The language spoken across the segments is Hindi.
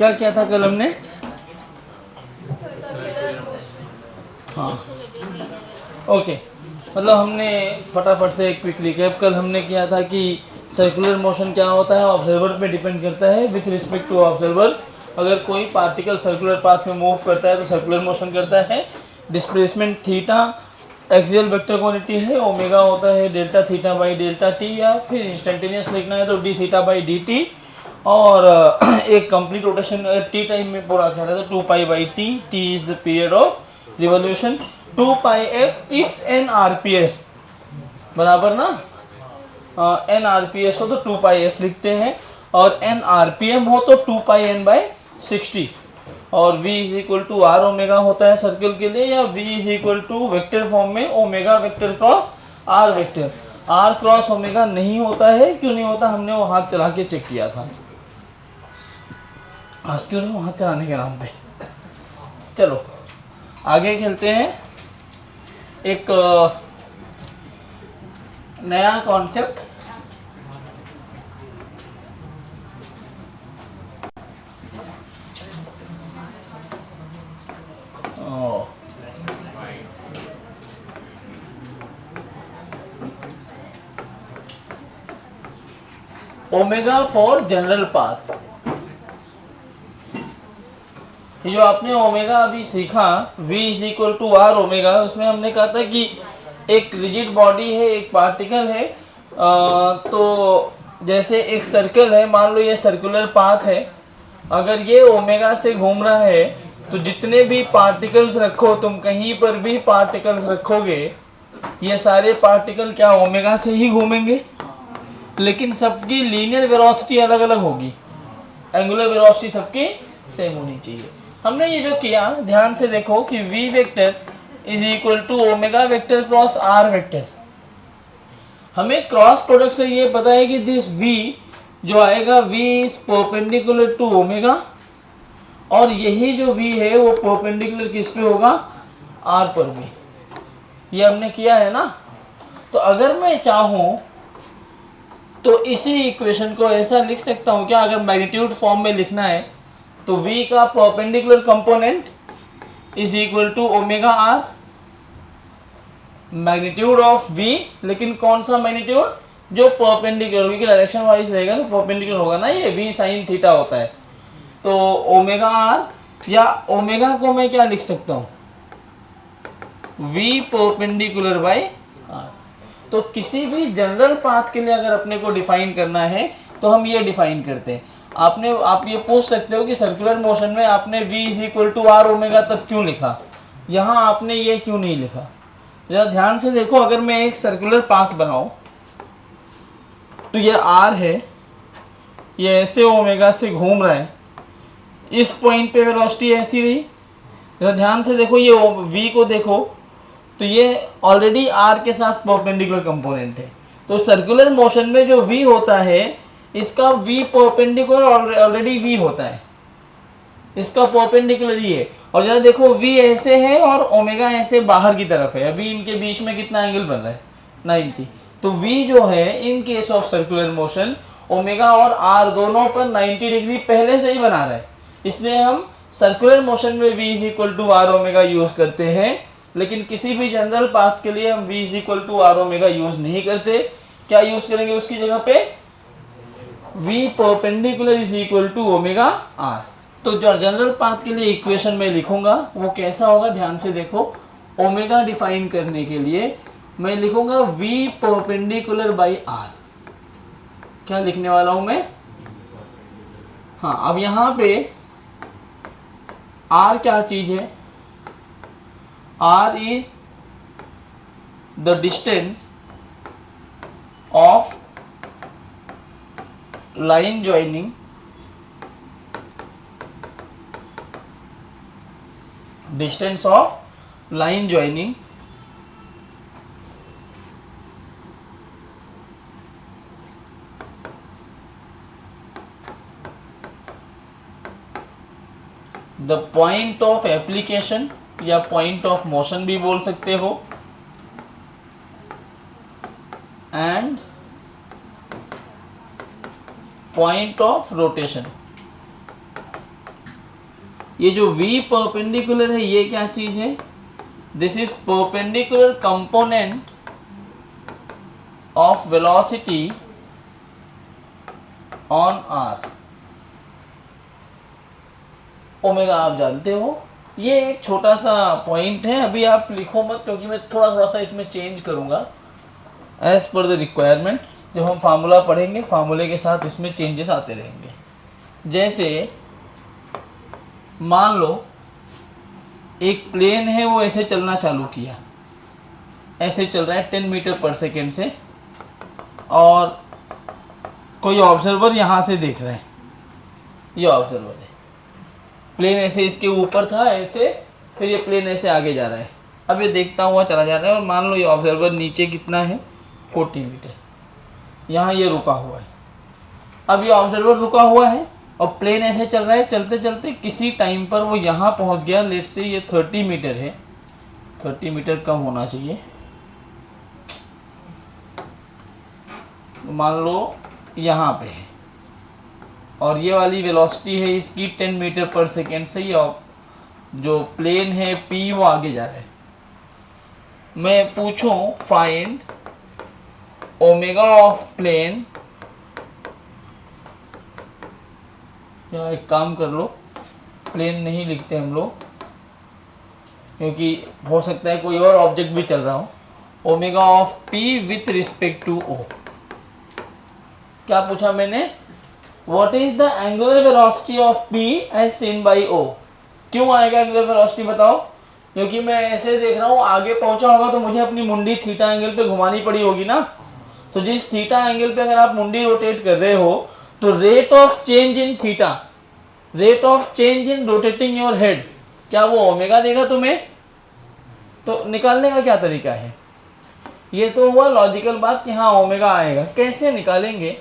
क्या किया था कल हमने? हाँ ओके, मतलब हमने फटाफट से एक क्विक रिकैप, कल हमने किया था कि सर्कुलर मोशन क्या होता है, ऑब्जर्वर पे डिपेंड करता है विथ रिस्पेक्ट टू ऑब्जर्वर। अगर कोई पार्टिकल सर्कुलर पाथ में मूव करता है तो सर्कुलर मोशन करता है। Displacement theta axial vector quantity है, ओमेगा होता है delta theta by delta t, या फिर इंस्टेंटेनियस लिखना है तो d theta by d t. और एक कंप्लीट रोटेशन टी टाइम में पूरा करना है तो 2 pi by t, t is the period of revolution. 2 pi f if n RPS बराबर ना, एन आरपीएस हो तो 2 पाई एफ लिखते हैं, और एन आरपीएम हो तो 2 पाई एन बाई 60। और v is equal to are omega होता है सर्कल के लिए, या v is equal to vector form में omega vector cross R vector. R cross omega नहीं होता है, क्यों नहीं होता? हमने वो हाथ चला के चेक किया था। आज क्यों नहीं हाथ चलाने के नाम पे। चलो आगे खेलते हैं, एक नया concept. Omega for general path. जो आपने ओमेगा अभी सीखा v is equal to are omega, उसमें हमने कहा था कि एक रिजिड बॉडी है, एक पार्टिकल है, तो जैसे एक सर्कल है, मान लो ये सर्कुलर पाथ है, अगर ये ओमेगा से घूम रहा है तो जितने भी पार्टिकल्स रखो, तुम कहीं पर भी पार्टिकल्स रखोगे, ये सारे पार्टिकल क्या ओमेगा से ही घूमेंगे, लेकिन सबकी लीनियर वेलोसिटी अलग अलग होगी, एंगुलर वेलोसिटी सबकी सेम होनी चाहिए। हमने ये जो किया, ध्यान से देखो कि v vector is equal to omega vector cross r vector. हमें क्रॉस प्रोडक्ट से ये पता है कि दिस v जो आएगा v is perpendicular to omega, और यही जो v है वो परपेंडिकुलर किस पे होगा? r पर भी। ये हमने किया है ना। तो अगर मैं चाहूं तो इसी इक्वेशन को ऐसा लिख सकता हूं क्या? अगर मैग्नीट्यूड फॉर्म में लिखना है तो v का perpendicular component is equal to omega r, magnitude of v, लेकिन कौन सा मैग्नीट्यूड? जो परपेंडिकुलर, क्योंकि डायरेक्शन वाइज रहेगा तो परपेंडिकुलर होगा ना, ये v साइन थीटा होता है। तो ओमेगा r, या ओमेगा को मैं क्या लिख सकता हूं? v perpendicular by r। तो किसी भी जनरल पाथ के लिए अगर अपने को डिफाइन करना है तो हम ये डिफाइन करते हैं। आप ये पूछ सकते हो कि सर्कुलर मोशन में आपने v is equal to are omega तब क्यों लिखा, यहाँ आपने ये क्यों नहीं लिखा? जरा ध्यान से देखो, अगर मैं एक सर्कुलर पाथ बनाऊं तो ये r है, ये ऐसे ओमेगा से घूम रहा है, इस पॉइंट पे वेलोसिटी ऐसी रही। जरा ध्यान से देखो, ये v को देखो तो ये ऑलरेडी r के साथ परपेंडिकुलर कंपोनेंट है। तो सर्कुलर मोशन में जो v होता है, इसका v परपेंडिकुलर ऑलरेडी v होता है, इसका परपेंडिकुलर ही है। और जरा देखो v ऐसे है और ओमेगा ऐसे बाहर की तरफ है, अभी इनके बीच में कितना एंगल बन रहा है? 90। तो v जो है in case of circular motion, omega और r दोनों पर 90 डिग्री पहले से ही बना रहा है, इसलिए हम सर्कुलर मोशन में v is equal to are omega use करते हैं। लेकिन किसी भी जनरल पाथ के लिए हम v is equal to are omega use नहीं करते। क्या यूज करेंगे उसकी जगह पे? v perpendicular is equal to omega r। तो जो जनरल पाथ के लिए इक्वेशन में लिखूंगा वो कैसा होगा? ध्यान से देखो, ओमेगा डिफाइन करने के लिए मैं लिखूंगा v परपेंडिकुलर बाई r। क्या लिखने वाला हूं मैं? हाँ, अब यहां पे r क्या चीज है? r is the distance of line joining the point of application, या पॉइंट ऑफ मोशन भी बोल सकते हो, एंड पॉइंट ऑफ रोटेशन। ये जो v परपेंडिकुलर है ये क्या चीज है? This is perpendicular component of velocity on r। Omega आप जानते हो, ये एक छोटा सा पॉइंट है, अभी आप लिखो मत क्योंकि मैं थोड़ा थोड़ा सा इसमें चेंज करूंगा एज पर द रिक्वायरमेंट। जब हम फार्मूला पढ़ेंगे फार्मूले के साथ इसमें चेंजेस आते रहेंगे। जैसे मान लो एक प्लेन है, वो ऐसे चलना चालू किया, ऐसे चल रहा है 10 मीटर पर सेकेंड से, और कोई ऑब्जर्वर यहाँ से देख रहा है, ये ऑब्जर्वर है, प्लेन ऐसे इसके ऊपर था ऐसे, फिर ये प्लेन ऐसे आगे जा रहा है, अब ये देखता हुआ चला जा रहा है, और मान लो ये ऑब्जर्वर नीचे कितना है 40 मीटर, यहाँ ये रुका हुआ है। अब ये ऑब्जर्वर रुका हुआ है और प्लेन ऐसे चल रहा है, चलते चलते किसी टाइम पर वो यहाँ पहुँच गया, लेट से ये 30 मीटर है, 30 मीटर कम होना चाहिए, मान लो यहाँ पे है, और ये वाली वेलोसिटी है इसकी 10 मीटर पर सेकेंड से, ये जो प्लेन है p वो आगे जा रहा है। मैं पूछूं फाइंड ओमेगा ऑफ प्लेन, या एक काम कर लो, प्लेन नहीं लिखते हम लोग क्योंकि हो सकता है कोई और ऑब्जेक्ट भी चल रहा हो। Omega of p with respect to o। क्या पूछा मैंने? What is the angular velocity of p as seen by o? क्यों आएगा एंगुलर वेलोसिटी बताओ? क्योंकि मैं ऐसे देख रहा हूँ, आगे पहुंचा होगा तो मुझे अपनी मुंडी थीटा एंगल पे घुमानी पड़ी होगी ना। तो जिस थीटा एंगल पे अगर आप मुंडी रोटेट कर रहे हो तो rate of change in theta, rate of change in rotating your head, क्या वो ओमेगा देगा तुम्हें? तो निकालने का क्या तरीका है? ये तो हुआ लॉजिकल बात कि हाँ ओमेगा आएगा। कैसे निकालेंगे?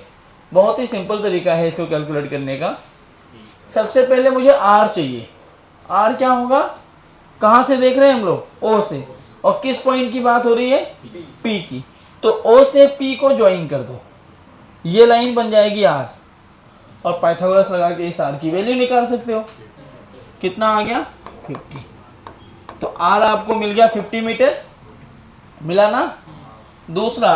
बहुत ही सिंपल तरीका है इसको कैलकुलेट करने का। सबसे पहले मुझे r चाहिए। r क्या होगा? कहाँ से देख रहे हैं हम लोग? o से। और किस पॉइंट की बात हो रही है? p की। तो o से p को ज्वाइन कर दो, ये लाइन बन जाएगी r, और पाइथागोरस लगा के इस r की वैल्यू निकाल सकते हो। कितना आ गया? 50। तो r आपको मिल गया 50 मीटर, मिला ना। दूसरा,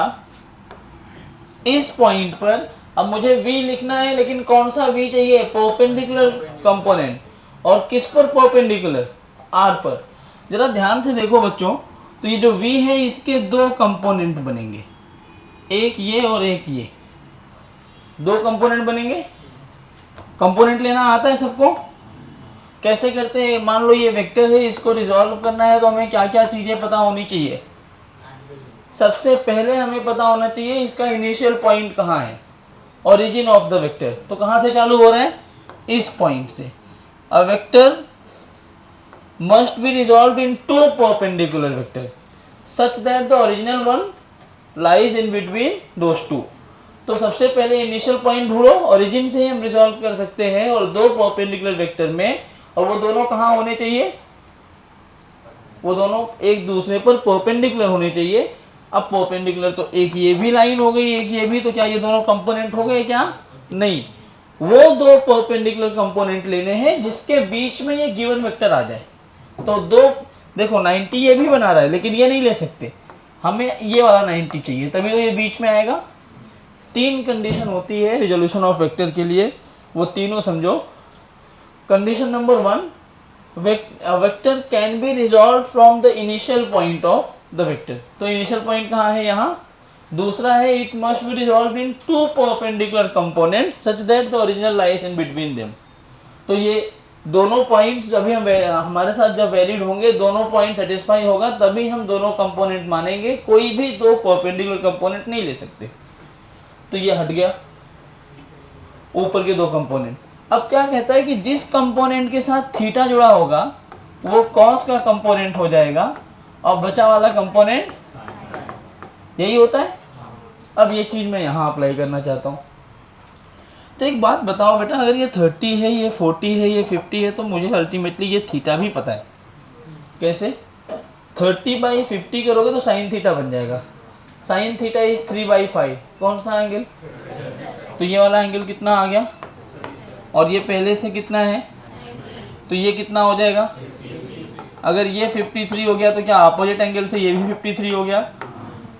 इस पॉइंट पर अब मुझे v लिखना है, लेकिन कौन सा v चाहिए? Perpendicular component. और किस पर परपेंडिकुलर? r पर। जरा ध्यान से देखो बच्चों, तो ये जो v है इसके दो कंपोनेंट बनेंगे, एक ये और एक ये, दो कंपोनेंट बनेंगे। कंपोनेंट लेना आता है सबको? कैसे करते हैं? मान लो ये वेक्टर है, इसको रिजॉल्व करना है तो हमें क्या क्या चीज़ें पता होनी चाहिए? सबसे पहले हमें पता होना चाहिए इसका इनिशियल पॉइंट कहाँ है, ओरिजिन ऑफ द वेक्टर। तो कहाँ से चालू हो रहा है? इस पॉइंट से। A vector must be resolved into perpendicular vector such that the original one lies in between those two. तो सबसे पहले इनिशियल पॉइंट ढूंढो, ओरिजिन से ही हम रिजॉल्व कर सकते हैं, और दो परपेंडिकुलर वेक्टर में, और वो दोनों कहाँ होने चाहिए? वो दोनों एक दूसरे पर परपेंडिकुलर होने चाहिए। अब परपेंडिकुलर तो एक ये भी लाइन हो गई, एक ये भी, तो क्या ये दोनों कंपोनेंट हो गए क्या? नहीं, वो दो परपेंडिकुलर कंपोनेंट लेने हैं जिसके बीच में ये गिवन वेक्टर आ जाए। तो दो, देखो 90 ये भी बना रहा है, लेकिन ये नहीं ले सकते, हमें ये वाला 90 चाहिए, तभी तो ये बीच में आएगा। तीन कंडीशन होती है रिजोल्यूशन ऑफ वेक्टर के लिए, वो तीनों समझो। Condition number 1, vector can be resolve from the initial point of the vector. तो इनिशियल पॉइंट कहाँ है? यहाँ। दूसरा है, it must be resolve into perpendicular component such that the original lies in between them. तो ये दोनों पॉइंट्स अभी हम हमारे साथ जब वैलिड होंगे, दोनों पॉइंट सेटिस्फाई होगा, तभी हम दोनों कंपोनेंट मानेंगे। कोई भी दो परपेंडिकुलर कंपोनेंट नहीं ले सकते। तो ये हट गया ऊपर के दो कंपोनेंट। अब क्या कहता है कि जिस कंपोनेंट के साथ थीटा जुड़ा होगा वो कॉस का कंपोनेंट हो जाएगा, और बचा वाला कंपोनेंट यही होता है। अब ये चीज़ मैं यहाँ अप्लाई करना चाहता हूँ। तो एक बात बताओ बेटा, अगर ये 30 है, ये 40 है, ये 50 है, तो मुझे अल्टीमेटली ये थीटा भी पता है। कैसे? 30/50 करोगे तो साइन थीटा बन जाएगा। Sine theta is 3/5। कौन सा एंगल? तो ये वाला एंगल कितना आ गया? और ये पहले से कितना है? तो ये कितना हो जाएगा? अगर ये 53 हो गया तो क्या अपोजिट एंगल से ये भी 53 हो गया?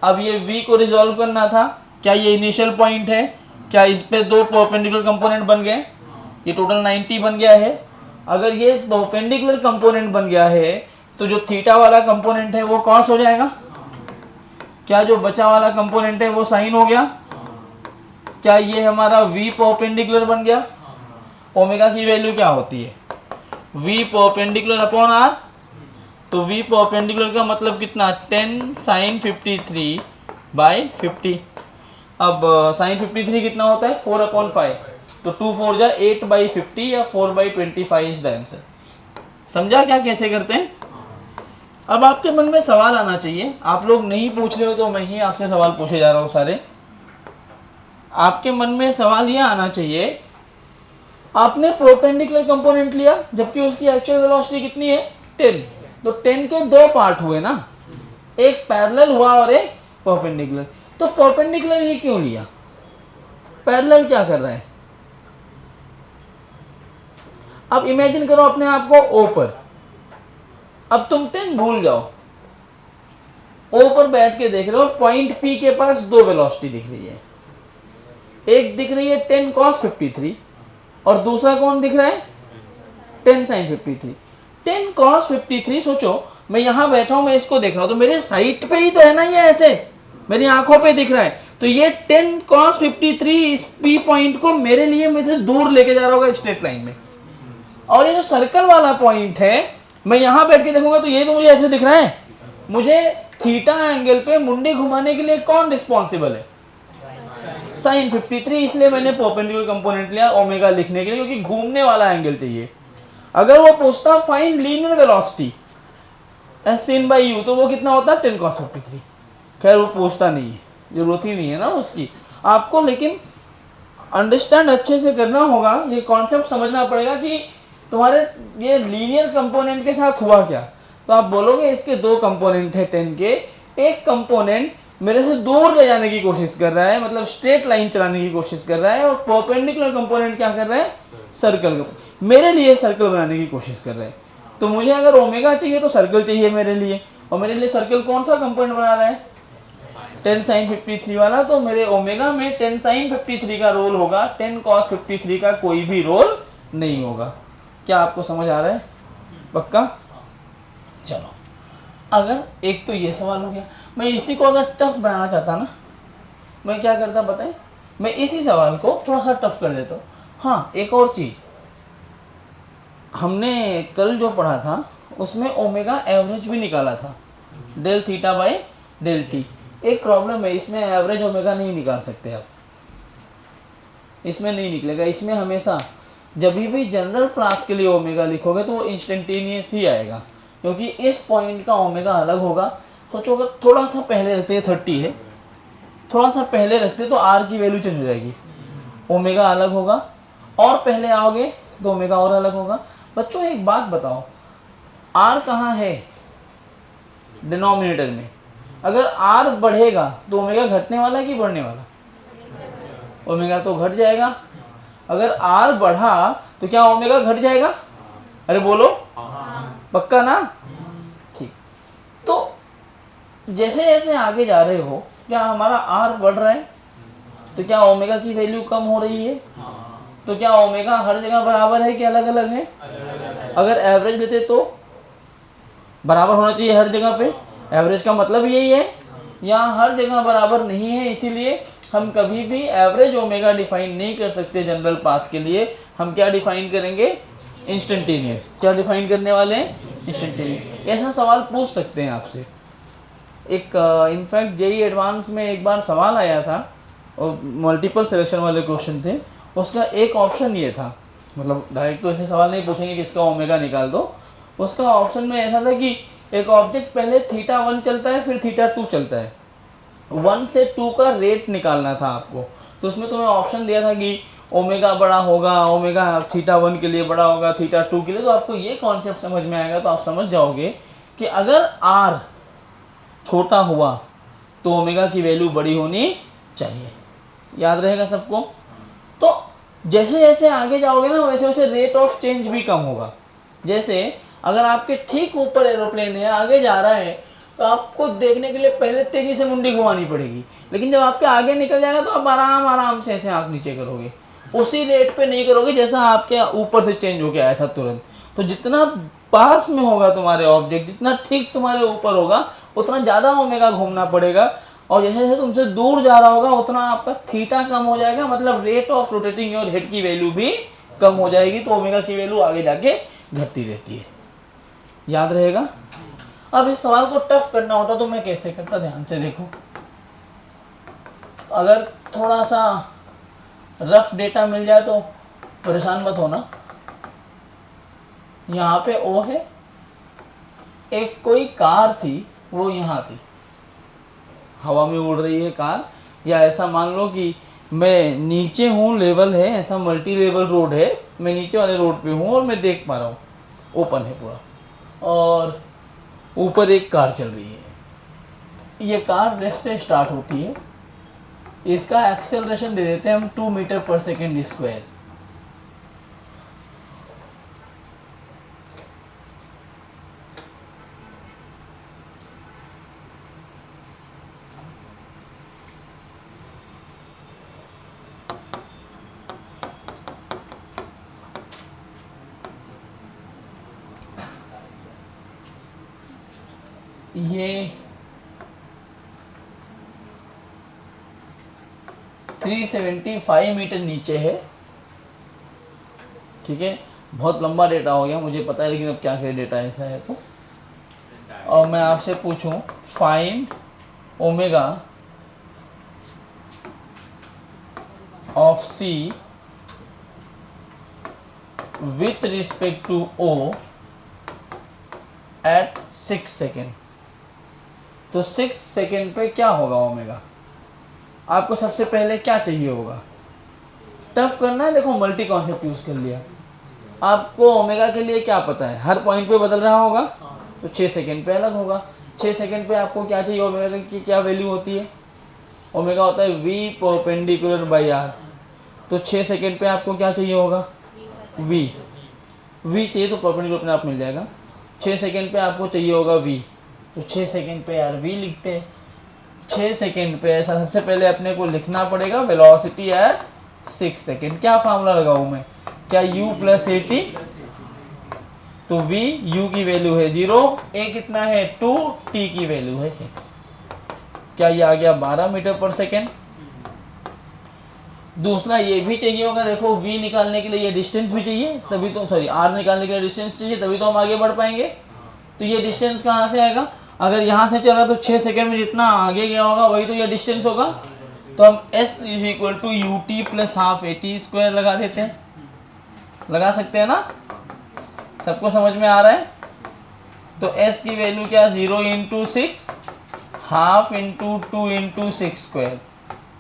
अब ये v को रिजॉल्व करना था, क्या ये इनिशियल पॉइंट है? क्या इस पे दो परपेंडिकुलर कंपोनेंट बन गए? ये टोटल 90 बन गया है। अगर ये परपेंडिकुलर कंपोनेंट बन गया है तो जो थीटा वाला कंपोनेंट है वो कॉस हो जाएगा। क्या जो बचा वाला कंपोनेंट है वो साइन हो गया? क्या ये हमारा v परपेंडिकुलर बन गया? ओमेगा की वैल्यू क्या होती है? v perpendicular upon r। तो v परपेंडिकुलर का मतलब कितना? 10 साइन 53 बाई 50। अब साइन 53 कितना होता है? 4/5। तो 2 4 जा 8/50 या 4/25 इज द आंसर। समझा क्या कैसे करते हैं? अब आपके मन में सवाल आना चाहिए, आप लोग नहीं पूछ रहे हो तो मैं ही आपसे सवाल पूछे जा रहा हूँ सारे। आपके मन में सवाल ये आना चाहिए, आपने परपेंडिकुलर कंपोनेंट लिया जबकि उसकी एक्चुअल वेलोसिटी कितनी है? 10। तो 10 के दो पार्ट हुए ना, एक पैरेलल हुआ और एक परपेंडिकुलर। तो परपेंडिकुलर ये क्यों लिया? पैरेलल क्या कर रहा है? अब इमेजिन करो अपने आप को O पर। अब तुम 10 भूल जाओ, O पर बैठ के देख रहे हो, पॉइंट P के पास दो वेलोसिटी दिख रही है। एक दिख रही है 10 cos 53 और दूसरा कौन दिख रहा है? 10 sin 53। 10 cos 53, सोचो मैं यहां बैठा हूं, मैं इसको देख रहा हूं तो मेरे साइड पे ही तो है ना, ये ऐसे मेरी आंखों पे दिख रहा है। तो ये 10 cos 53 इस P पॉइंट को मेरे लिए मेरे से दूर लेके जा रहा होगा स्ट्रेट लाइन में। और ये जो सर्कल वाला पॉइंट है, मैं यहां बैठ के देखूंगा तो ये तो मुझे ऐसे दिख रहा है। मुझे थीटा एंगल पे मुंडी घुमाने के लिए कौन रिस्पॉन्सिबल है? साइन 53। इसलिए मैंने परपेंडिकुलर कंपोनेंट लिया ओमेगा लिखने के लिए, क्योंकि घूमने वाला एंगल चाहिए। अगर वो पूछता find linear velocity as seen by you, तो वो कितना होता? 10 cos 53। खैर वो पूछता नहीं है, जरूरत ही नहीं है ना उसकी आपको। लेकिन अंडरस्टैंड अच्छे से करना होगा, ये कॉन्सेप्ट समझना पड़ेगा कि तुम्हारे ये लीनियर कंपोनेंट के साथ हुआ क्या। तो आप बोलोगे इसके दो कंपोनेंट है 10 के, एक कंपोनेंट मेरे से दूर ले जाने की कोशिश कर रहा है, मतलब स्ट्रेट लाइन चलाने की कोशिश कर रहा है, और परपेंडिकुलर कंपोनेंट क्या कर रहा है? सर्कल, मेरे लिए सर्कल बनाने की कोशिश कर रहा है। तो मुझे अगर ओमेगा चाहिए तो सर्कल चाहिए मेरे लिए, और मेरे लिए सर्कल कौन सा कंपोनेंट बना रहा है? 10 sin 53 वाला। तो मेरे ओमेगा में 10 sin 53 का रोल होगा, 10 cos 53 का कोई भी रोल नहीं होगा। क्या आपको समझ आ रहा है? पक्का? चलो, अगर एक तो ये सवाल हो गया। मैं इसी को अगर टफ बनाना चाहता ना, मैं क्या करता बताएं? मैं इसी सवाल को थोड़ा सा टफ कर देता हूँ। हाँ, एक और चीज़, हमने कल जो पढ़ा था उसमें ओमेगा एवरेज भी निकाला था, del theta by del t. एक प्रॉब्लम है, इसमें एवरेज ओमेगा नहीं निकाल सकते आप, इसमें नहीं निकलेगा। इसमें हमेशा जब भी जनरल प्राप्त के लिए ओमेगा लिखोगे तो वो इंस्टेंटेनियस ही आएगा, क्योंकि इस पॉइंट का ओमेगा अलग होगा। सोचो अगर थोड़ा सा पहले रखते, 30 है, थोड़ा सा पहले रखते तो आर की वैल्यू चेंज हो जाएगी, ओमेगा अलग होगा। और पहले आओगे तो ओमेगा और अलग होगा। बच्चों एक बात बताओ, आर कहाँ है? डिनोमिनेटर में। अगर आर बढ़ेगा तो ओमेगा घटने वाला है कि बढ़ने वाला? ओमेगा तो घट जाएगा। अगर आर बढ़ा तो क्या ओमेगा घट जाएगा? अरे बोलो, पक्का ना? ठीक। तो जैसे जैसे आगे जा रहे हो, क्या हमारा आर बढ़ रहा है तो क्या ओमेगा की वैल्यू कम हो रही है? तो क्या ओमेगा हर जगह बराबर है कि अलग अलग है? अगर एवरेज लेते तो बराबर होना चाहिए हर जगह पे। एवरेज का मतलब यही है, यहाँ हर जगह बराबर नहीं है, इसीलिए हम कभी भी एवरेज ओमेगा डिफाइन नहीं कर सकते जनरल पाथ के लिए। हम क्या डिफाइन करेंगे? इंस्टेंटेनियस। क्या डिफाइन करने वाले हैं? इंस्टेंटेनियस। ऐसा सवाल पूछ सकते हैं आपसे। एक इनफैक्ट जेई एडवांस में एक बार सवाल आया था, और मल्टीपल सिलेक्शन वाले क्वेश्चन थे। उसका एक ऑप्शन ये था, मतलब डायरेक्ट तो ऐसे सवाल नहीं पूछेंगे कि इसका ओमेगा निकाल दो। उसका ऑप्शन में ऐसा था कि एक ऑब्जेक्ट पहले थीटा 1 चलता है, फिर थीटा 2 चलता है, 1 से 2 का रेट निकालना था आपको। तो उसमें तुम्हें ऑप्शन दिया था कि ओमेगा बड़ा होगा, ओमेगा थीटा 1 के लिए बड़ा होगा, थीटा 2 के लिए। तो आपको ये कॉन्सेप्ट समझ में आएगा तो आप समझ जाओगे कि अगर आर छोटा हुआ तो ओमेगा की वैल्यू बड़ी होनी चाहिए। याद रहेगा सबको? तो जैसे जैसे आगे जाओगे ना, वैसे वैसे रेट ऑफ चेंज भी कम होगा। जैसे अगर आपके ठीक ऊपर एरोप्लेन है, आगे जा रहा है, तो आपको देखने के लिए पहले तेज़ी से मुंडी घुमानी पड़ेगी, लेकिन जब आपके आगे निकल जाएगा तो आप आराम आराम से ऐसे आँख नीचे करोगे, उसी रेट पे नहीं करोगे जैसा आपके ऊपर से चेंज होके आया था तुरंत। तो जितना पास में होगा तुम्हारे ऑब्जेक्ट, जितना ठीक तुम्हारे ऊपर होगा, उतना ज़्यादा ओमेगा घूमना पड़ेगा, और जैसे जैसे तुमसे दूर जा रहा होगा उतना आपका थीटा कम हो जाएगा, मतलब rate of rotating your head की वैल्यू भी कम हो जाएगी, तो ओमेगा की वैल्यू आगे जाके घटती रहती है। याद रहेगा। अब इस सवाल को टफ करना होता तो मैं कैसे करता, ध्यान से देखो। अगर थोड़ा सा रफ डेटा मिल जाए तो परेशान मत होना। यहाँ पे ओ है, एक कोई कार थी, वो यहाँ थी, हवा में उड़ रही है कार, या ऐसा मान लो कि मैं नीचे हूँ, लेवल है, ऐसा मल्टी लेवल रोड है, मैं नीचे वाले रोड पे हूँ और मैं देख पा रहा हूँ, ओपन है पूरा, और ऊपर एक कार चल रही है। ये कार रेस्ट से स्टार्ट होती है, इसका एक्सेलरेशन दे देते हैं हम 2 मीटर पर सेकेंड स्क्वायर। ये 375 मीटर नीचे है, ठीक है। बहुत लंबा डेटा हो गया मुझे पता है, लेकिन अब क्या करें, डेटा ऐसा है तो। और मैं आपसे पूछूं, find omega of c with respect to o at 6 second. तो 6 सेकेंड पे क्या होगा ओमेगा, आपको सबसे पहले क्या चाहिए होगा, टफ करना है। देखो मल्टी कॉन्सेप्ट यूज कर लिया, आपको ओमेगा के लिए क्या पता है, हर पॉइंट पे बदल रहा होगा, तो 6 सेकेंड पे अलग होगा। 6 सेकेंड पे आपको क्या चाहिए, ओमेगा की क्या वैल्यू होती है, ओमेगा होता है v परपेंडिकुलर बाई आर। तो 6 सेकेंड पे आपको क्या चाहिए होगा, v चाहिए तो परपेंडिकुलर अपने आप मिल जाएगा। 6 सेकेंड पे आपको चाहिए होगा v, तो 6 सेकेंड पे यार v लिखते हैं। 6 सेकेंड पे ऐसा सबसे पहले अपने को लिखना पड़ेगा वेलोसिटी एट 6 सेकेंड। क्या फार्मूला लगाऊं मैं, क्या u प्लस ए टी, तो v u की वैल्यू है 0, a कितना है 2, t की वैल्यू है 6। क्या ये आ गया 12 मीटर पर सेकेंड। दूसरा ये भी चाहिए होगा, देखो v निकालने के लिए ये डिस्टेंस भी चाहिए, तभी तो सॉरी r निकालने के लिए डिस्टेंस चाहिए, तभी तो हम आगे बढ़ पाएंगे। तो ये डिस्टेंस कहाँ से आएगा, अगर यहाँ से चला तो 6 सेकेंड में जितना आगे गया होगा वही तो ये डिस्टेंस होगा। तो हम s equal to u t plus half a t square लगा देते हैं, लगा सकते हैं ना, सबको समझ में आ रहा है। तो s की वैल्यू क्या, 0 into 6 half into 2 into 6 square,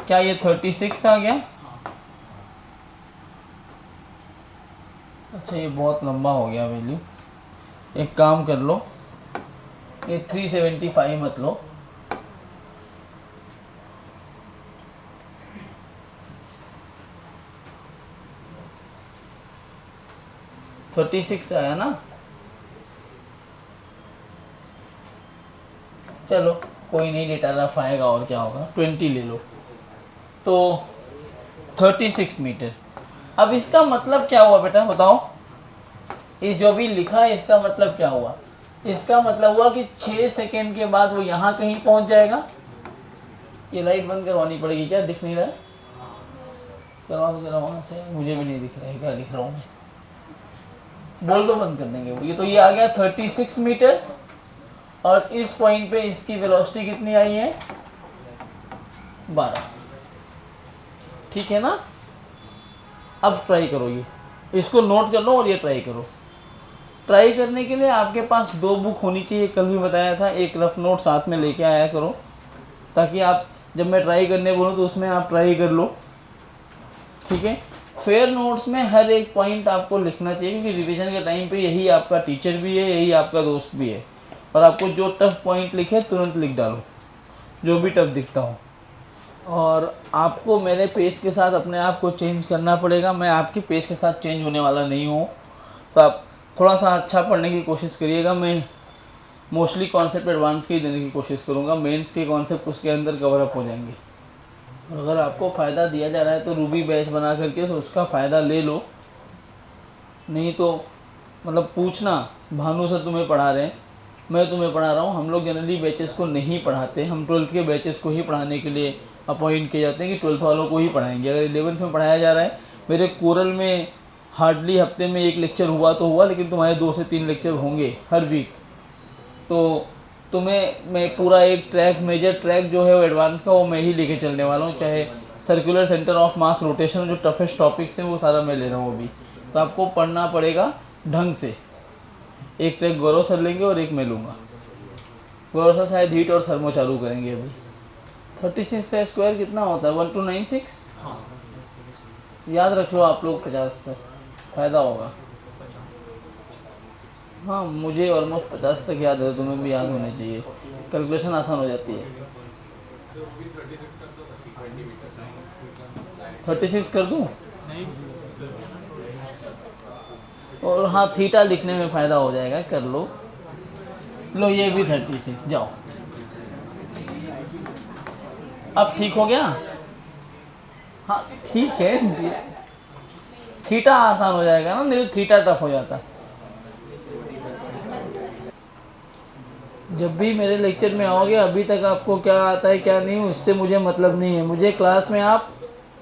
क्या ये 36 आ गया। अच्छा ये बहुत लंबा हो गया वैल्यू, एक काम कर लो, ये 375 मत लो, थर्टी 36 आया ना, चलो कोई नहीं, डेटा रफ आएगा और क्या होगा, 20 ले लो, तो 36 मीटर। अब इसका मतलब क्या हुआ बेटा बताओ, इस जो भी लिखा है इसका मतलब क्या हुआ, इसका मतलब हुआ कि 6 सेकेंड के बाद वो यहाँ कहीं पहुँच जाएगा। ये लाइट बंद करवानी पड़ेगी क्या, दिख नहीं रहा है, करवा दो जरा वहाँ से, मुझे भी नहीं दिख रहा है क्या लिख रहा हूँ मैं, बोल दो बंद कर देंगे। ये तो ये आ गया 36 मीटर, और इस पॉइंट पे इसकी वेलोसिटी कितनी आई है 12, ठीक है ना। अब ट्राई करो, ये इसको नोट कर लो और ये ट्राई करो। ट्राई करने के लिए आपके पास 2 बुक होनी चाहिए, कल भी बताया था, एक रफ नोट साथ में लेके आया करो, ताकि आप जब मैं ट्राई करने बोलूँ तो उसमें आप ट्राई कर लो, ठीक है। फेयर नोट्स में हर एक पॉइंट आपको लिखना चाहिए, क्योंकि रिवीजन के टाइम पे यही आपका टीचर भी है, यही आपका दोस्त भी है, और आपको जो टफ पॉइंट लिखे तुरंत लिख डालो, जो भी टफ दिखता हो। और आपको मेरे पेज के साथ अपने आप को चेंज करना पड़ेगा, मैं आपके पेज के साथ चेंज होने वाला नहीं हूँ, तो आप थोड़ा सा अच्छा पढ़ने की कोशिश करिएगा। मैं मोस्टली कॉन्सेप्ट एडवांस के ही देने की कोशिश करूँगा, मेंस के कॉन्सेप्ट उसके अंदर कवर अप हो जाएंगे। और अगर आपको फ़ायदा दिया जा रहा है तो रूबी बैच बना करके तो उसका फ़ायदा ले लो, नहीं तो मतलब पूछना भानु सर तुम्हें पढ़ा रहे हैं, मैं तुम्हें पढ़ा रहा हूँ। हम लोग जनरली बैचेस को नहीं पढ़ाते, हम 12th के बैचेस को ही पढ़ाने के लिए अपॉइंट किए जाते हैं कि 12th वालों को ही पढ़ाएंगे। अगर 11th में पढ़ाया जा रहा है, मेरे कोरल में हार्डली हफ्ते में 1 लेक्चर हुआ तो हुआ, लेकिन तुम्हारे 2 से 3 लेक्चर होंगे हर वीक। तो तुम्हें मैं पूरा एक ट्रैक, मेजर ट्रैक जो है वो एडवांस का, वो मैं ही लेके चलने वाला हूँ। चाहे circular centre of mass rotation, जो टफेस्ट टॉपिक्स हैं वो सारा मैं ले रहा हूँ अभी। तो आपको पढ़ना पड़ेगा ढंग से। एक ट्रैक गौरव सर लेंगे और एक मैं लूँगा। गौरव सर शायद हीट और थर्मो चालू करेंगे अभी। 36 का स्क्वायर कितना होता है? 1296। याद रख लो आप लोग 50 तक, फ़ायदा होगा। हाँ, मुझे ऑलमोस्ट 50 तक याद है, तुम्हें भी याद होने चाहिए, कैलकुलेशन आसान हो जाती है। 36 कर दूँ? और हाँ, थीटा लिखने में फ़ायदा हो जाएगा, कर लो। लो ये भी 36, जाओ। अब ठीक हो गया? हाँ ठीक है, थीटा आसान हो जाएगा ना, नहीं तो थीटा टफ हो जाता। जब भी मेरे लेक्चर में आओगे, अभी तक आपको क्या आता है क्या नहीं, उससे मुझे मतलब नहीं है। मुझे क्लास में आप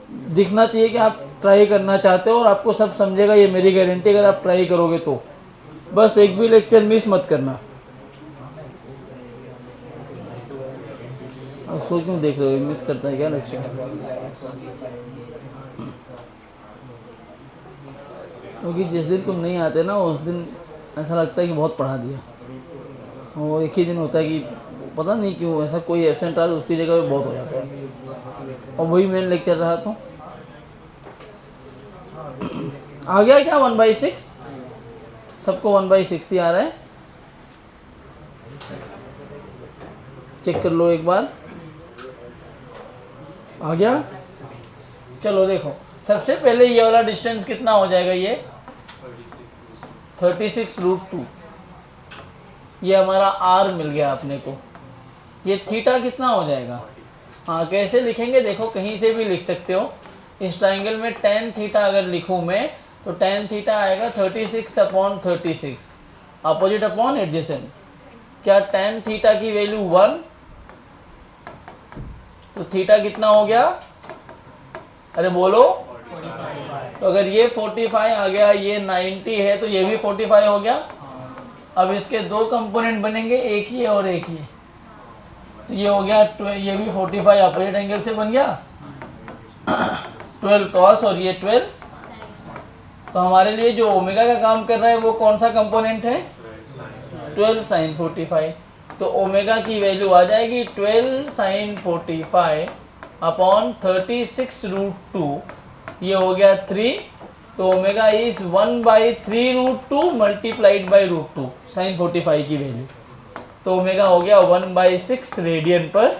दिखना चाहिए कि आप ट्राई करना चाहते हो, और आपको सब समझेगा, ये मेरी गारंटी। अगर आप ट्राई करोगे तो बस एक भी लेक्चर मिस मत करना। उसको क्यों देख रहे हो, मिस करता है क्या लेक्चर? क्योंकि जिस दिन तुम नहीं आते ना, उस दिन ऐसा लगता है कि बहुत पढ़ा दिया। वो एक ही दिन होता है कि पता नहीं क्यों ऐसा, कोई एब्सेंट रहा तो उसकी जगह पे बहुत हो जाता है। और वही मेन लेक्चर रहा तो आ गया क्या 1/6? सबको 1/6 ही आ रहा है? चेक कर लो एक बार, आ गया? चलो देखो, सबसे पहले ये वाला डिस्टेंस कितना हो जाएगा? ये 36√2। ये हमारा r मिल गया अपने को। ये थीटा कितना हो जाएगा? हाँ, कैसे लिखेंगे देखो, कहीं से भी लिख सकते हो। इस ट्राइंगल में tan थीटा अगर लिखूँ मैं, तो tan थीटा आएगा 36/36, अपोजिट अपॉन एडजेसेंट। क्या tan थीटा की वैल्यू 1? तो थीटा कितना हो गया? अरे बोलो। तो अगर ये 45 आ गया, ये 90 है, तो ये भी 45 हो गया। अब इसके 2 कंपोनेंट बनेंगे, एक ये और एक ये। तो ये हो गया, ये भी 45 अपोजिट एंगल से बन गया, 12 कॉस और ये 12। तो हमारे लिए जो ओमेगा का काम कर रहा है वो कौन सा कंपोनेंट है? 12 sin 45। तो ओमेगा की वैल्यू आ जाएगी 12 sin 45 अपॉन 36√2। ये हो गया 3। तो omega is 1/3√2 multiplied by √2 sin 45 की वैल्यू। तो ओमेगा हो गया 1/6 रेडियन पर।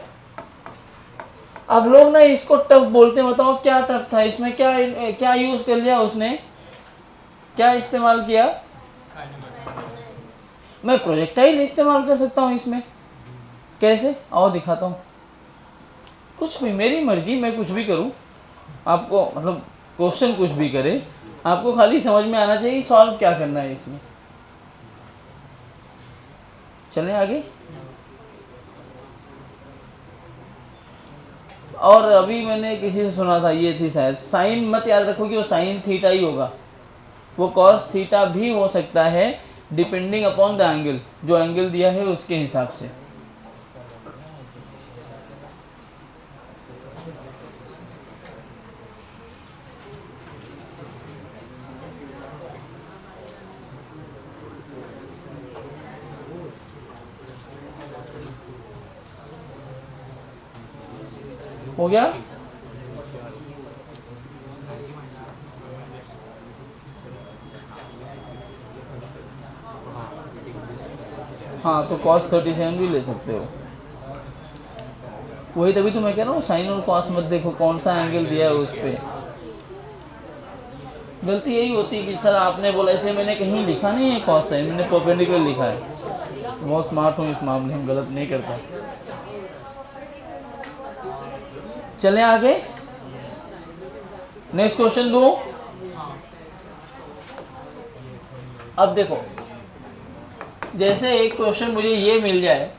अब लोग ना इसको टफ बोलते, बताओ क्या टफ था इसमें? क्या यूज कर लिया उसने, क्या इस्तेमाल किया? मैं प्रोजेक्टाइल इस्तेमाल कर सकता हूँ इसमें। कैसे? आओ दिखाता हूँ। कुछ भी, मेरी मर्जी, मैं कुछ भी करूँ। आपको मतलब क्वेश्चन कुछ भी करे, आपको खाली समझ में आना चाहिए सॉल्व क्या करना है इसमें। चलें आगे। और अभी मैंने किसी से सुना था, ये थी शायद, साइन मत याद रखो कि वो साइन थीटा ही होगा, वो कॉस थीटा भी हो सकता है, डिपेंडिंग अपॉन द एंगल। जो एंगल दिया है उसके हिसाब से। हो गया? हाँ, तो cos 37 भी ले सकते हो। वही तभी तो मैं कह रहा हूँ, साइन और कॉस मत देखो, कौन सा एंगल दिया है उस पर। गलती यही होती है कि सर आपने बोला थे, मैंने कहीं लिखा नहीं है कॉस साइन, मैंने परपेंडिकुलर लिखा है। बहुत स्मार्ट हूँ इस मामले में, गलत नहीं करता। चलें आगे, नेक्स्ट क्वेश्चन दूं। अब देखो, जैसे एक क्वेश्चन मुझे ये मिल जाए,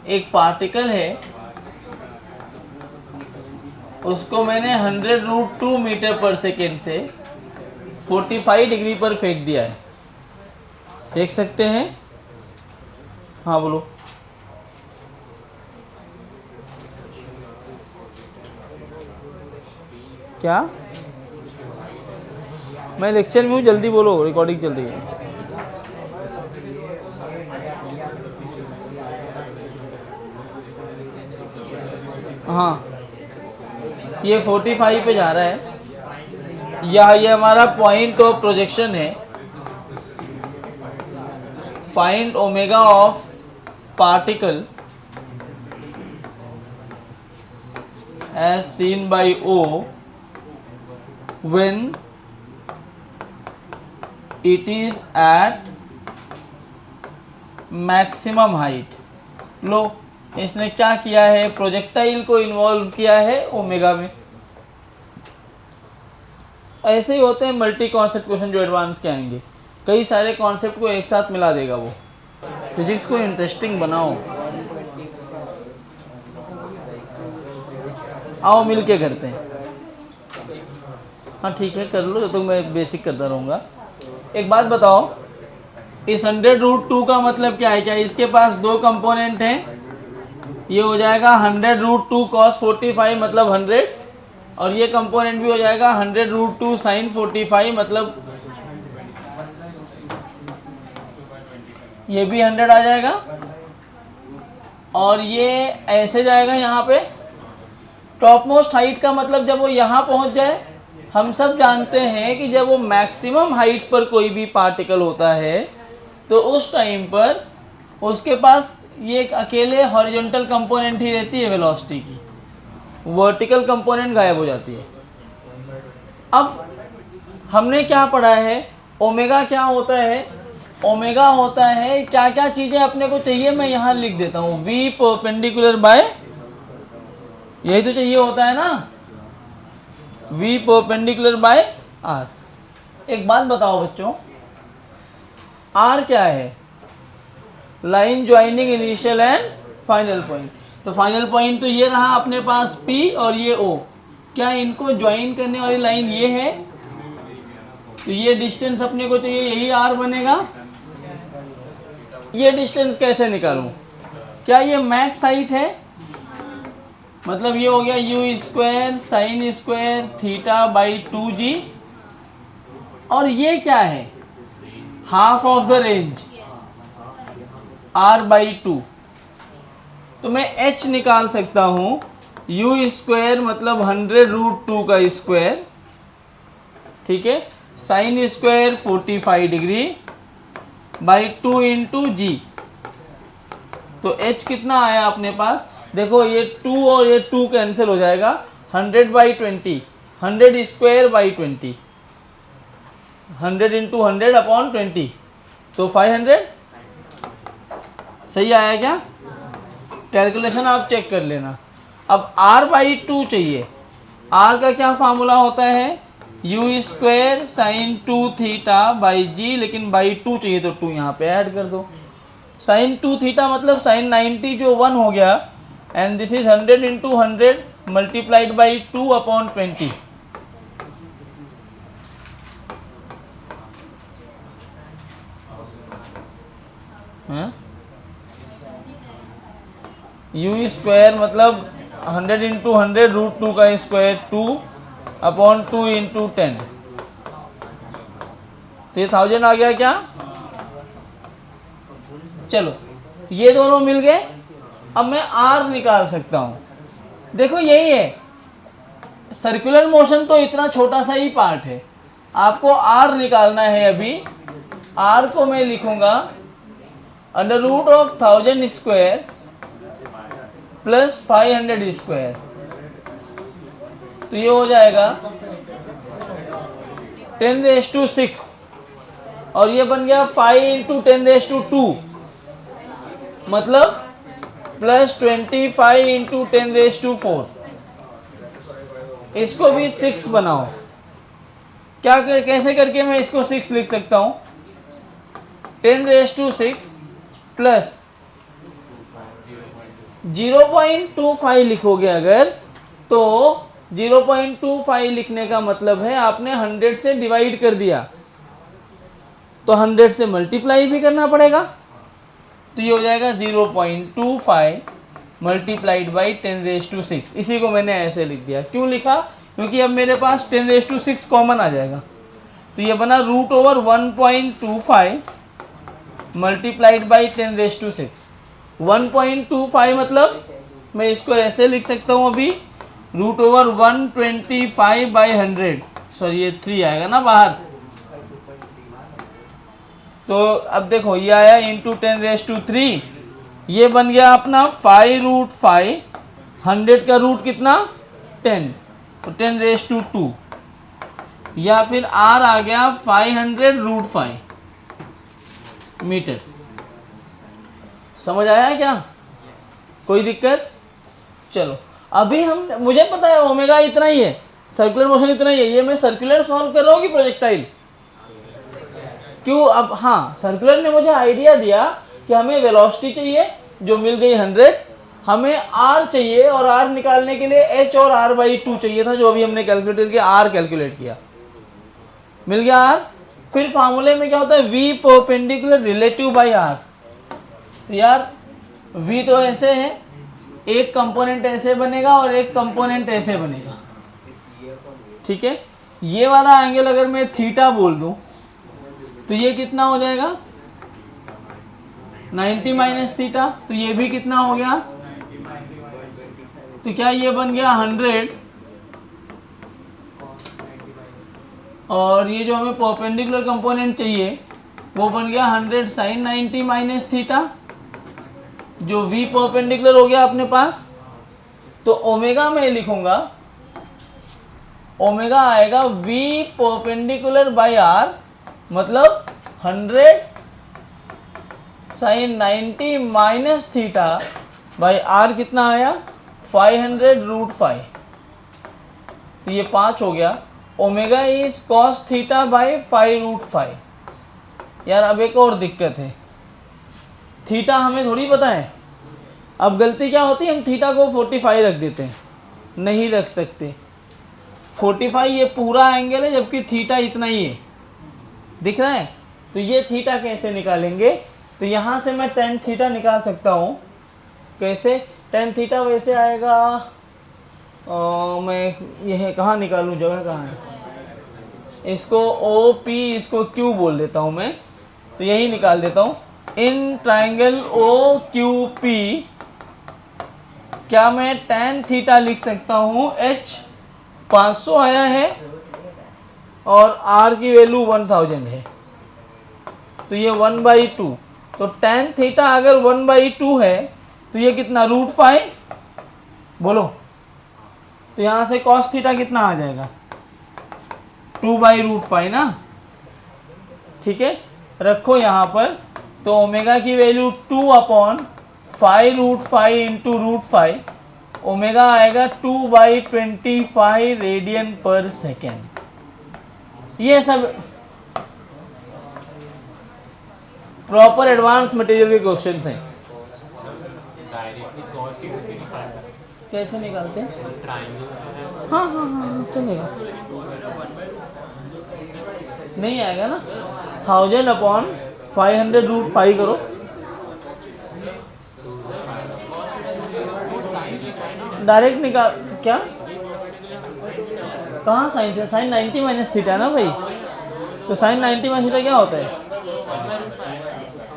एक पार्टिकल है, उसको मैंने 100√2 मीटर पर सेकेंड से 45 डिग्री पर फेंक दिया है। देख सकते हैं? हाँ बोलो। क्या? मैं लेक्चर में हूँ, जल्दी बोलो, रिकॉर्डिंग चल रही है। हाँ, ये 45 पे जा रहा है, या ये हमारा पॉइंट ऑफ प्रोजेक्शन है। Find omega of particle as seen by O when it is at maximum height। लो, इसने क्या किया है, प्रोजेक्टाइल को इन्वॉल्व किया है ओमेगा में। ऐसे ही होते हैं मल्टी कॉन्सेप्ट क्वेश्चन जो एडवांस के आएंगे, कई सारे कॉन्सेप्ट को एक साथ मिला देगा वो। फिजिक्स को इंटरेस्टिंग बनाओ, आओ मिल के करते हैं। हाँ ठीक है, कर लो, तो मैं बेसिक करता रहूँगा। एक बात बताओ, इस 100√2 का मतलब क्या है? क्या इसके पास दो कंपोनेंट हैं? ये हो जाएगा 100√2 cos 45 मतलब 100, और ये कंपोनेंट भी हो जाएगा 100√2 sin 45 मतलब ये भी 100 आ जाएगा, और ये ऐसे जाएगा यहाँ पे। टॉप मोस्ट हाइट का मतलब जब वो यहाँ पहुँच जाए, हम सब जानते हैं कि जब वो मैक्सिमम हाइट पर कोई भी पार्टिकल होता है तो उस टाइम पर उसके पास ये एक अकेले हॉरिजॉन्टल कंपोनेंट ही रहती है वेलोसिटी की, वर्टिकल कंपोनेंट गायब हो जाती है। अब हमने क्या पढ़ा है, ओमेगा क्या होता है? ओमेगा होता है, क्या क्या चीज़ें अपने को चाहिए मैं यहाँ लिख देता हूँ, v परपेंडिकुलर बाय, यही तो चाहिए होता है ना, v परपेंडिकुलर बाय r। एक बात बताओ बच्चों, r क्या है? Line joining initial and final point. तो फाइनल पॉइंट तो ये रहा अपने पास P और ये O, क्या इनको ज्वाइन करने वाली लाइन ये है? तो ये डिस्टेंस अपने को चाहिए, यही R बनेगा। ये डिस्टेंस कैसे निकालूं? क्या ये मैक्स हाइट है? मतलब ये हो गया u² sin² θ/2g, और ये क्या है? Half of the range r/2। तो मैं h निकाल सकता हूँ, u² मतलब 100√2 का स्क्वायर, ठीक है, sin² 45 डिग्री बाई 2 इंटू जी। तो h कितना आया अपने पास? देखो ये 2 और ये 2 कैंसिल हो जाएगा, 100/20, 100² 20, 100 इंटू 100/20, तो 500। सही आया क्या? कैलकुलेशन आप चेक कर लेना। अब r/2 चाहिए, r का क्या फार्मूला होता है? u² sin 2θ/g, लेकिन बाई 2 चाहिए तो 2 यहाँ पे ऐड कर दो। sin 2θ मतलब sin 90 जो 1 हो गया, and this is 100 into 100 multiplied by 2/20। u² मतलब 100 इंटू 100√2 का स्क्वायर 2/2 इंटू 10, तो ये 1000 आ गया क्या? चलो ये दोनों मिल गए। अब मैं r निकाल सकता हूँ। देखो यही है, सर्कुलर मोशन तो इतना छोटा सा ही पार्ट है, आपको r निकालना है। अभी r को मैं लिखूंगा √1000² प्लस 500²। तो ये हो जाएगा 10⁻⁶ और ये बन गया 5 × 10⁻², मतलब +25 × 10⁻⁴। इसको भी 6 बनाओ। कैसे करके मैं इसको 6 लिख सकता हूँ? 10⁻⁶ प्लस 0.25 लिखोगे अगर, तो 0.25 लिखने का मतलब है आपने 100 से डिवाइड कर दिया, तो 100 से मल्टीप्लाई भी करना पड़ेगा। तो ये हो जाएगा 0.25 मल्टीप्लाइड बाई 10⁻⁶। इसी को मैंने ऐसे लिख दिया। क्यों लिखा? क्योंकि अब मेरे पास 10⁻⁶ कॉमन आ जाएगा। तो ये बना √1.25 मल्टीप्लाइड बाई 10⁻⁶। 1.25 मतलब मैं इसको ऐसे लिख सकता हूँ अभी, √125/100। सॉरी, ये 3 आएगा ना बाहर। तो अब देखो, ये आया इंटू 10⁻3, ये बन गया अपना 5√5। 100 का रूट कितना? 10, तो 10⁻²। या फिर r आ गया 500√5 मीटर। समझ आया क्या? कोई दिक्कत? चलो, अभी मुझे पता है ओमेगा इतना ही है, सर्कुलर मोशन इतना ही है। ये मैं सर्कुलर सॉल्व कर रहा हूँ कि प्रोजेक्टाइल? क्यों? अब हाँ, सर्कुलर ने मुझे आइडिया दिया कि हमें वेलोसिटी चाहिए जो मिल गई 100, हमें r चाहिए और r निकालने के लिए h और r/2 चाहिए था, जो अभी हमने कैलकुलेट करके r कैलकुलेट किया, मिल गया r। फिर फार्मूले में क्या होता है? v perpendicular relative by r। तो यार v तो ऐसे है, एक कंपोनेंट ऐसे बनेगा और एक कंपोनेंट ऐसे बनेगा, ठीक है। ये वाला एंगल अगर मैं थीटा बोल दूं तो ये कितना हो जाएगा? 90 माइनस थीटा। तो ये भी कितना हो गया? तो क्या ये बन गया 100, और ये जो हमें परपेंडिकुलर कंपोनेंट चाहिए वो बन गया 100 साइन 90 माइनस थीटा, जो v परपेंडिकुलर हो गया अपने पास। तो ओमेगा में लिखूंगा, ओमेगा आएगा v परपेंडिकुलर बाई r, मतलब 100 sine 90 minus theta by r कितना आया? 500√5। तो ये 5 हो गया। Omega is cos theta by 5√5। यार अब एक और दिक्कत है, थीटा हमें थोड़ी पता है। अब गलती क्या होती है, हम थीटा को 45 रख देते हैं। नहीं रख सकते, 45 ये पूरा एंगल है, जबकि थीटा इतना ही है, दिख रहा है। तो ये थीटा कैसे निकालेंगे? तो यहाँ से मैं tan थीटा निकाल सकता हूँ। कैसे? tan थीटा वैसे आएगा, मैं यह कहाँ निकालूँ, जगह कहाँ है? इसको OP, इसको Q बोल देता हूँ मैं, तो यही निकाल देता हूँ। इन ट्राइंगल OQP क्या मैं tan थीटा लिख सकता हूँ? h 500 आया है और r की वैल्यू 1000 है, तो ये 1/2। तो tan थीटा अगर 1/2 है तो ये कितना? √5 बोलो। तो यहाँ से cos थीटा कितना आ जाएगा? 2/√5 ना, ठीक है। रखो यहाँ पर, तो ओमेगा की वैल्यू 2/5√5 इंटू √5, ओमेगा आएगा 2/25 रेडियन पर सेकेंड। ये सब प्रॉपर एडवांस मटेरियल के क्वेश्चंस हैं। कैसे निकालते हैं? हाँ हाँ हाँ, चलेगा। नहीं आएगा ना, 1000/500√5 करो, डायरेक्ट निकाल। क्या? कहाँ साइन थे? साइन 90 माइनस थीटा ना भाई। तो साइन 90 माइनस थीटा क्या होता है?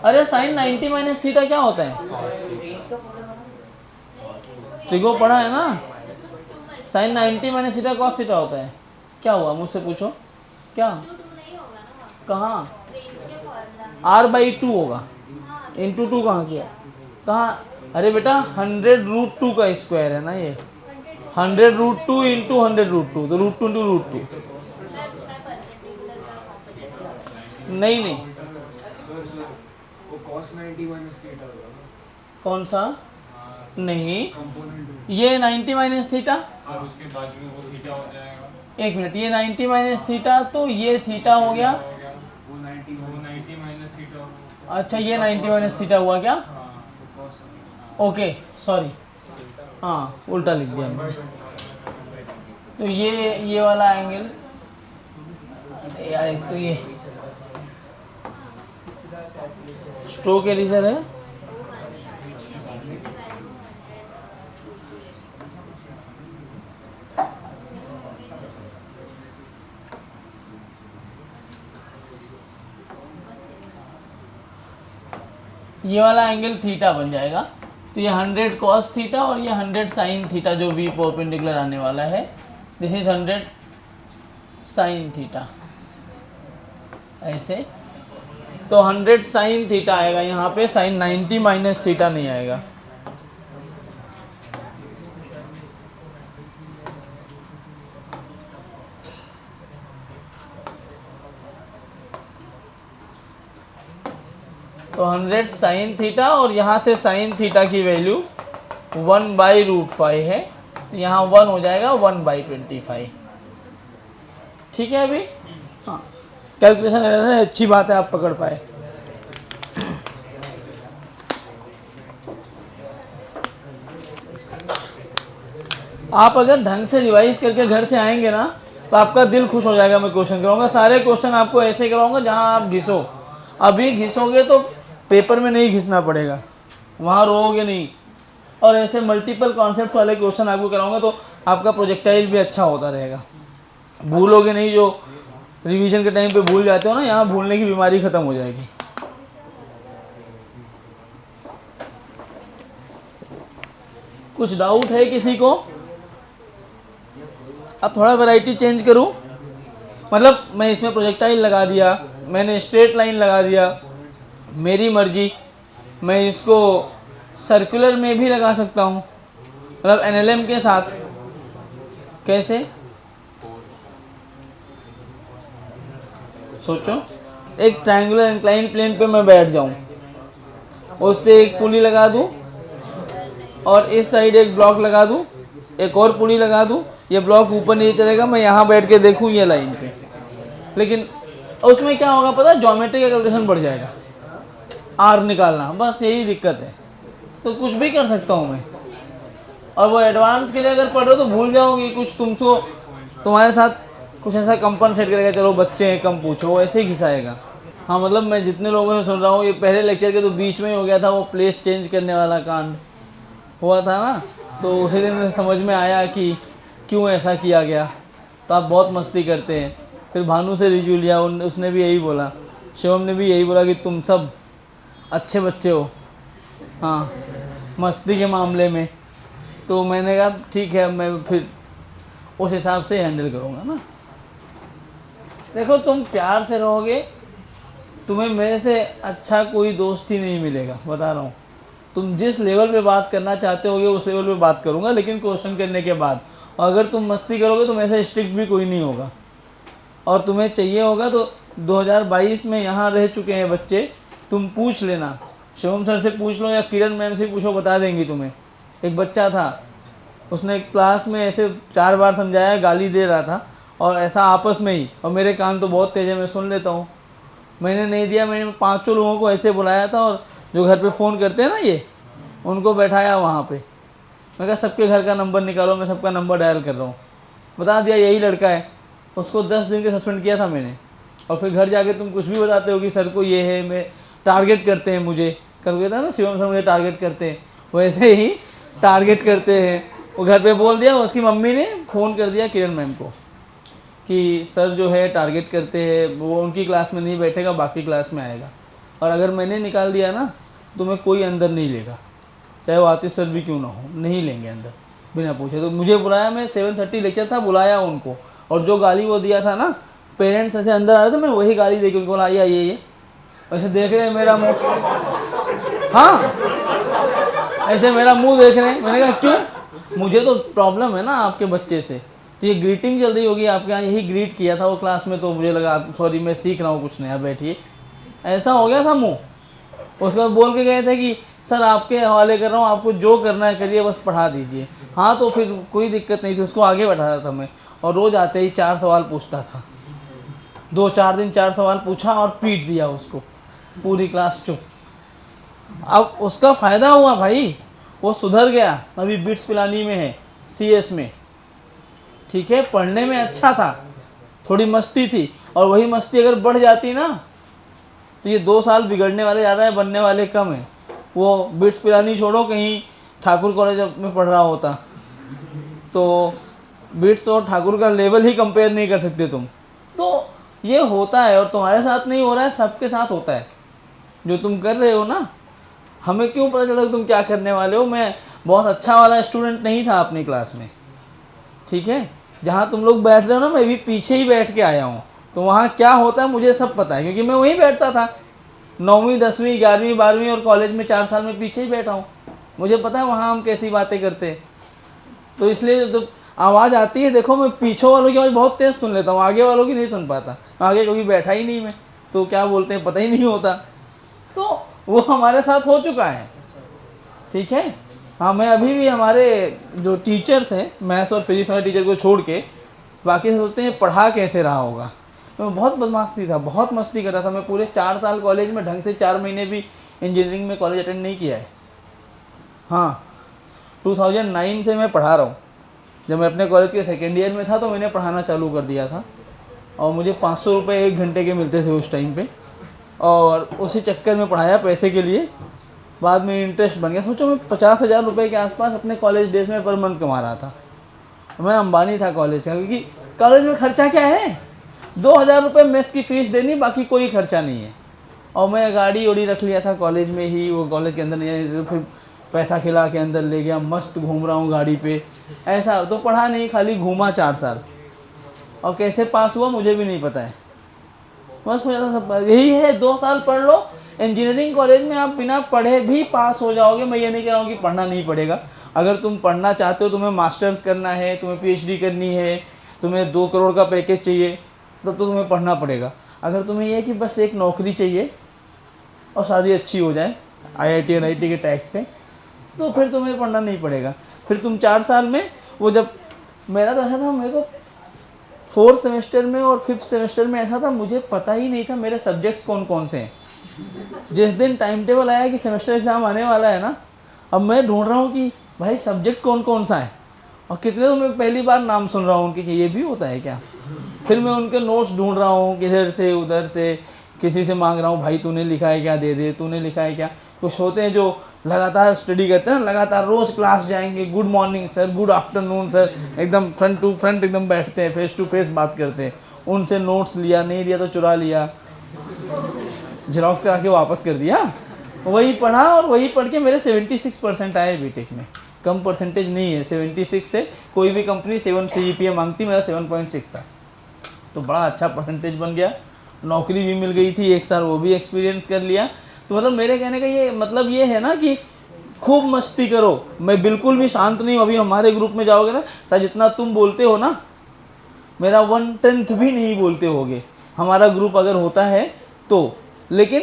अरे साइन 90 माइनस थीटा क्या होता है? त्रिगो पढ़ा है ना। Sine 90 minus theta cos theta होता है। क्या हुआ, मुझसे पूछो क्या? कहाँ? r/2 होगा, इंटू 2 कहाँ किया? कहाँ? अरे बेटा 100√2 का स्क्वायर है ना ये, 100√2 इंटू 100√2, तो √2 इंटू √2। नहीं नहीं, वो cos 90 minus थीटा होगा ना? कौन सा? नहीं, कंपोनेंट ये 90 माइनस थीटा, सर उसके बाजू में वो थीटा हो जाएगा। एक मिनट, ये 90 माइनस थीटा, तो ये थीटा हो गया। वो 90 माइनस थीटा होगा। अच्छा, ये 90 माइनस थीटा हुआ क्या? हाँ, वो cos ओके सॉरी, हाँ उल्टा लिख दिया मैंने। तो ये वाला एंगल, अरे यार एक तो ये स्ट्रोक एलिजर है, ये वाला एंगल थीटा बन जाएगा। तो ये 100 cos थीटा और ये 100 sin थीटा जो V परपेंडिकुलर आने वाला है, दिस इज 100 sin थीटा, ऐसे। तो 100 sin थीटा आएगा यहाँ पे, sin 90 माइनस थीटा नहीं आएगा। तो 100 sin थीटा, और यहाँ से sin थीटा की वैल्यू 1/√5 है, तो यहाँ 1 हो जाएगा 1/25। ठीक है अभी? हाँ, कैलकुलेशन एरर है, अच्छी बात है आप पकड़ पाए। आप अगर ढंग से रिवाइज करके घर से आएंगे ना, तो आपका दिल खुश हो जाएगा। मैं क्वेश्चन कराऊंगा, सारे क्वेश्चन आपको ऐसे ही कराऊंगा जहां आप घिसो। अभी घिसोगे तो पेपर में नहीं घिसना पड़ेगा, वहाँ रोओगे नहीं। और ऐसे मल्टीपल कॉन्सेप्ट वाले क्वेश्चन आपको कराऊंगा, तो आपका प्रोजेक्टाइल भी अच्छा होता रहेगा, भूलोगे नहीं। जो रिवीजन के टाइम पे भूल जाते हो ना, यहाँ भूलने की बीमारी ख़त्म हो जाएगी। कुछ डाउट है किसी को? अब थोड़ा वैरायटी चेंज करूं, मतलब मैं इसमें प्रोजेक्टाइल लगा दिया, मैंने स्ट्रेट लाइन लगा दिया, मेरी मर्जी। मैं इसको सर्कुलर में भी लगा सकता हूं, मतलब एनएलएम के साथ। कैसे? सोचो, एक ट्रायंगुलर इंक्लाइन प्लेन पे मैं बैठ जाऊं, उससे एक पुली लगा दूं, और इस साइड एक ब्लॉक लगा दूं, एक और पुली लगा दूं, ये ब्लॉक ऊपर नहीं चलेगा, मैं यहाँ बैठ के देखूं ये लाइन पे। लेकिन उसमें क्या होगा पता है? ज्योमेट्री का कैलकुलेशन बढ़ जाएगा, आर निकालना, बस यही दिक्कत है। तो कुछ भी कर सकता हूँ मैं। और वो एडवांस के लिए अगर पढ़ो तो भूल जाओगे कुछ, तुमको तुम्हारे साथ कुछ ऐसा कंपनसेट करेगा, चलो बच्चे हैं कम पूछो, ऐसे ही घिसाएगा। हाँ, मतलब मैं जितने लोगों से सुन रहा हूँ, ये पहले लेक्चर के तो बीच में ही हो गया था वो प्लेस चेंज करने वाला कांड हुआ था ना, तो उसी दिन समझ में आया कि क्यों ऐसा किया गया। तो आप बहुत मस्ती करते हैं। फिर भानु से रिव्यू लिया, उसने भी यही बोला, शिवम ने भी यही बोला कि तुम सब अच्छे बच्चे हो, हाँ, मस्ती के मामले में। तो मैंने कहा ठीक है, मैं फिर उस हिसाब से हैंडल करूँगा ना। देखो, तुम प्यार से रहोगे, तुम्हें मेरे से अच्छा कोई दोस्त ही नहीं मिलेगा, बता रहा हूँ। तुम जिस लेवल पे बात करना चाहते होगे उस लेवल पे बात करूँगा, लेकिन क्वेश्चन करने के बाद। और अगर तुम मस्ती करोगे तो मेरे से स्ट्रिक्ट भी कोई नहीं होगा। और तुम्हें चाहिए होगा तो 2022 में यहाँ रह चुके हैं बच्चे, तुम पूछ लेना, शिवम सर से पूछ लो या किरण मैम से पूछो, बता देंगी तुम्हें। एक बच्चा था, उसने क्लास में ऐसे 4 बार समझाया, गाली दे रहा था, और ऐसा आपस में ही। और मेरे कान तो बहुत तेज़ है, मैं सुन लेता हूँ। मैंने नहीं दिया, मैंने 5 लोगों को ऐसे बुलाया था, और जो घर पे फ़ोन करते हैं ना ये, उनको बैठाया वहाँ पे। मैं कहा सबके घर का नंबर निकालो, मैं सबका नंबर डायल कर रहा हूँ। बता दिया यही लड़का है। उसको 10 दिन के सस्पेंड किया था मैंने। और फिर घर जाके तुम कुछ भी बताते हो कि सर को ये है, मैं टारगेट करते हैं मुझे। कल कहता ना शिवम सर मुझे टारगेट करते हैं, वैसे ही टारगेट करते हैं। वो घर पे बोल दिया, उसकी मम्मी ने फ़ोन कर दिया किरण मैम को कि सर जो है टारगेट करते हैं, वो उनकी क्लास में नहीं बैठेगा, बाकी क्लास में आएगा। और अगर मैंने निकाल दिया ना, तो मैं कोई अंदर नहीं लेगा, चाहे वो आतिश सर भी क्यों ना हो, नहीं लेंगे अंदर बिना पूछे। तो मुझे बुलाया, मैं 7:30 लेक्चर था, बुलाया उनको। और जो गाली वो दिया था ना, पेरेंट्स ऐसे अंदर आ रहे थे, मैं वही गाली दे के उनको बोला आइए, वैसे देख रहे हैं मेरा मुँह, हाँ ऐसे मेरा मुँह देख रहे हैं। मैंने कहा क्यों? मुझे तो प्रॉब्लम है ना आपके बच्चे से। तो ये ग्रीटिंग चल रही होगी आपके यहाँ, यही ग्रीट किया था वो क्लास में, तो मुझे लगा सॉरी मैं सीख रहा हूँ कुछ नया, बैठिए। ऐसा हो गया था मुँह। उसके बाद बोल के गए थे कि सर आपके हवाले कर रहा हूँ, आपको जो करना है करिए, बस पढ़ा दीजिए। हाँ तो फिर कोई दिक्कत नहीं थी, उसको आगे बैठाता था मैं, और रोज़ आते ही 4 सवाल पूछता था। 2-4 दिन 4 सवाल पूछा और पीट दिया उसको, पूरी क्लास चुप। अब उसका फ़ायदा हुआ भाई, वो सुधर गया, अभी बिट्स पिलानी में है, CS में। ठीक है, पढ़ने में अच्छा था, थोड़ी मस्ती थी, और वही मस्ती अगर बढ़ जाती ना तो ये 2 साल बिगड़ने वाले ज़्यादा है, बनने वाले कम है। वो बिट्स पिलानी छोड़ो, कहीं ठाकुर कॉलेज में पढ़ रहा होता तो बिट्स और ठाकुर का लेवल ही कंपेयर नहीं कर सकते तुम। तो ये होता है, और तुम्हारे साथ नहीं हो रहा है, सबके साथ होता है। जो तुम कर रहे हो ना, हमें क्यों पता चला कि तुम क्या करने वाले हो। मैं बहुत अच्छा वाला स्टूडेंट नहीं था अपनी क्लास में, ठीक है। जहाँ तुम लोग बैठ रहे हो ना, मैं भी पीछे ही बैठ के आया हूँ, तो वहाँ क्या होता है मुझे सब पता है, क्योंकि मैं वहीं बैठता था। 9वीं 10वीं 11वीं 12वीं और कॉलेज में 4 साल में पीछे ही बैठा हूँ, मुझे पता है वहाँ हम कैसी बातें करते हैं। तो इसलिए जो आवाज़ आती है, देखो मैं पीछे वालों की आवाज़ बहुत तेज़ सुन लेता हूँ, आगे वालों की नहीं सुन पाता। आगे कभी बैठा ही नहीं मैं, तो क्या बोलते हैं पता ही नहीं होता। तो वो हमारे साथ हो चुका है, ठीक है। हाँ, मैं अभी भी हमारे जो टीचर्स हैं, मैथ्स और फिजिक्स वाले टीचर को छोड़ के बाकी सोचते हैं पढ़ा कैसे रहा होगा। मैं बहुत बदमाशी था, बहुत मस्ती करता था। मैं पूरे 4 साल कॉलेज में ढंग से 4 महीने भी इंजीनियरिंग में कॉलेज अटेंड नहीं किया है। हाँ, 2009 से मैं पढ़ा रहा हूँ। जब मैं अपने कॉलेज के सेकेंड ईयर में था तो मैंने पढ़ाना चालू कर दिया था, और मुझे 500 रुपये 1 घंटे के मिलते थे उस टाइम पे, और उसी चक्कर में पढ़ाया पैसे के लिए। बाद में इंटरेस्ट बन गया। सोचो मैं 50,000 रुपये के आसपास अपने कॉलेज डेज में पर मंथ कमा रहा था। मैं अंबानी था कॉलेज का, क्योंकि कॉलेज में खर्चा क्या है, 2,000 रुपये मेस की फ़ीस देनी, बाकी कोई खर्चा नहीं है। और मैं गाड़ी उड़ी रख लिया था कॉलेज में ही, वो कॉलेज के अंदर नहीं, फिर पैसा खिला के अंदर ले गया, मस्त घूम रहा हूँ गाड़ी पे। ऐसा तो पढ़ा नहीं, खाली घूमा 4 साल, और कैसे पास हुआ मुझे भी नहीं पता है। बस हो जाता सब, यही है, 2 साल पढ़ लो। इंजीनियरिंग कॉलेज में आप बिना पढ़े भी पास हो जाओगे। मैं ये नहीं कह रहा हूँ कि पढ़ना नहीं पड़ेगा। अगर तुम पढ़ना चाहते हो, तुम्हें मास्टर्स करना है, तुम्हें PhD करनी है, तुम्हें 2 करोड़ का पैकेज चाहिए, तब तो तुम्हें पढ़ना पड़ेगा। अगर तुम्हें ये कि बस एक नौकरी चाहिए और शादी अच्छी हो जाए IIT NIT के टैग पे, तो फिर तुम्हें पढ़ना नहीं पड़ेगा। फिर तुम 4 साल में, वो जब मेरा तो ऐसा था, मेरे को 4th सेमेस्टर में और 5th सेमेस्टर में ऐसा था, मुझे पता ही नहीं था मेरे सब्जेक्ट्स कौन कौन से हैं। जिस दिन टाइम टेबल आया कि सेमेस्टर एग्ज़ाम आने वाला है ना, अब मैं ढूंढ रहा हूँ कि भाई सब्जेक्ट कौन कौन सा है, और कितने तो मैं पहली बार नाम सुन रहा हूँ उनके कि ये भी होता है क्या। फिर मैं उनके नोट्स ढूंढ रहा हूँ, किधर से उधर से, किसी से मांग रहा हूँ भाई तूने लिखा है क्या, दे दे, तूने लिखा है क्या। कुछ होते हैं जो लगातार स्टडी करते हैं ना, लगातार रोज़ क्लास जाएंगे, good morning sir, good afternoon sir, एकदम फ्रंट टू फ्रंट एकदम बैठते हैं, फेस टू फेस बात करते हैं। उनसे नोट्स लिया, नहीं लिया तो चुरा लिया, जेरोक्स करा के वापस कर दिया, वही पढ़ा, और वही पढ़ के मेरे 76% आए बीटेक में। कम परसेंटेज नहीं है, 76 से कोई भी कंपनी 7 CGPA मांगती, मेरा 7.6 था, तो बड़ा अच्छा परसेंटेज बन गया। नौकरी भी मिल गई थी, 1 साल वो भी एक्सपीरियंस कर लिया। तो मतलब मेरे कहने का ये मतलब ये है ना कि खूब मस्ती करो। मैं बिल्कुल भी शांत नहीं हूँ। अभी हमारे ग्रुप में जाओगे ना, शायद जितना तुम बोलते हो ना, मेरा 1/10 भी नहीं बोलते होगे, हमारा ग्रुप अगर होता है तो। लेकिन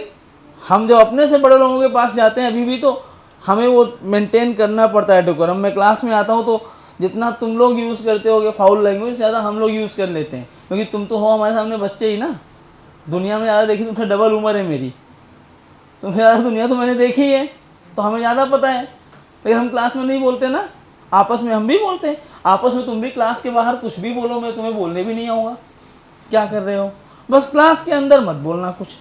हम जब अपने से बड़े लोगों के पास जाते हैं अभी भी, तो हमें वो मेंटेन करना पड़ता है डेकोरम। मैं क्लास में आता हूँ तो जितना तुम लोग यूज़ करते होगे फाउल लैंग्वेज, ज़्यादा हम लोग यूज़ कर लेते हैं, क्योंकि तुम तो हो हमारे सामने बच्चे ही ना। दुनिया में ज़्यादा देखी, तुमसे डबल उम्र है मेरी, तुमसे ज़्यादा दुनिया तो मैंने देखी है, तो हमें ज़्यादा पता है। लेकिन हम क्लास में नहीं बोलते ना, आपस में हम भी बोलते हैं। आपस में तुम भी क्लास के बाहर कुछ भी बोलो, मैं तुम्हें बोलने भी नहीं आऊँगा क्या कर रहे हो। बस क्लास के अंदर मत बोलना कुछ,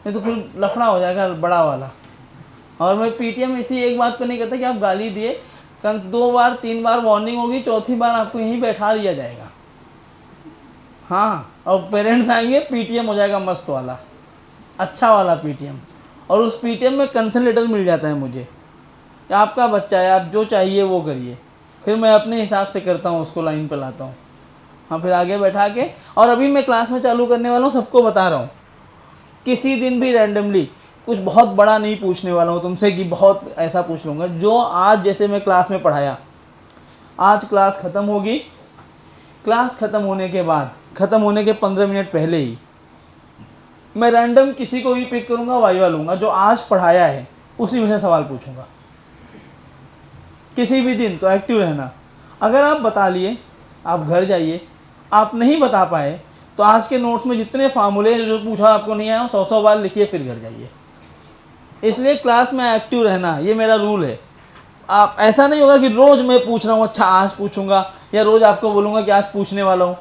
नहीं तो फिर लफड़ा हो जाएगा बड़ा वाला। और मैं PTM इसी एक बात पे नहीं करता कि आप गाली दिए, कल 2 बार 3 बार वार्निंग होगी, चौथी बार आपको यहीं बैठा लिया जाएगा। हाँ, और पेरेंट्स आएंगे, PTM हो जाएगा मस्त वाला, अच्छा वाला PTM। और उस PTM में कंसर्न लेटर मिल जाता है मुझे कि आपका बच्चा है, आप जो चाहिए वो करिए। फिर मैं अपने हिसाब से करता हूँ, उसको लाइन पर लाता हूँ। हाँ, फिर आगे बैठा के, और अभी मैं क्लास में चालू करने वाला हूँ, सबको बता रहा हूँ, किसी दिन भी रैंडमली कुछ बहुत बड़ा नहीं पूछने वाला हूँ तुमसे कि बहुत ऐसा पूछ लूँगा। जो आज जैसे मैं क्लास में पढ़ाया आज क्लास ख़त्म होगी, क्लास ख़त्म होने के बाद, ख़त्म होने के 15 मिनट पहले ही मैं रैंडम किसी को भी पिक करूँगा, वाइवा लूँगा, जो आज पढ़ाया है उसी में से सवाल पूछूंगा। किसी भी दिन तो एक्टिव रहना। अगर आप बता लिए, आप घर जाइए, आप नहीं बता पाए तो आज के नोट्स में जितने फार्मूले जो पूछा आपको नहीं आया 100 बार लिखिए, फिर घर जाइए। इसलिए क्लास में एक्टिव रहना, ये मेरा रूल है। आप ऐसा नहीं होगा कि रोज़ मैं पूछ रहा हूँ, अच्छा आज पूछूंगा, या रोज़ आपको बोलूँगा कि आज पूछने वाला हूँ।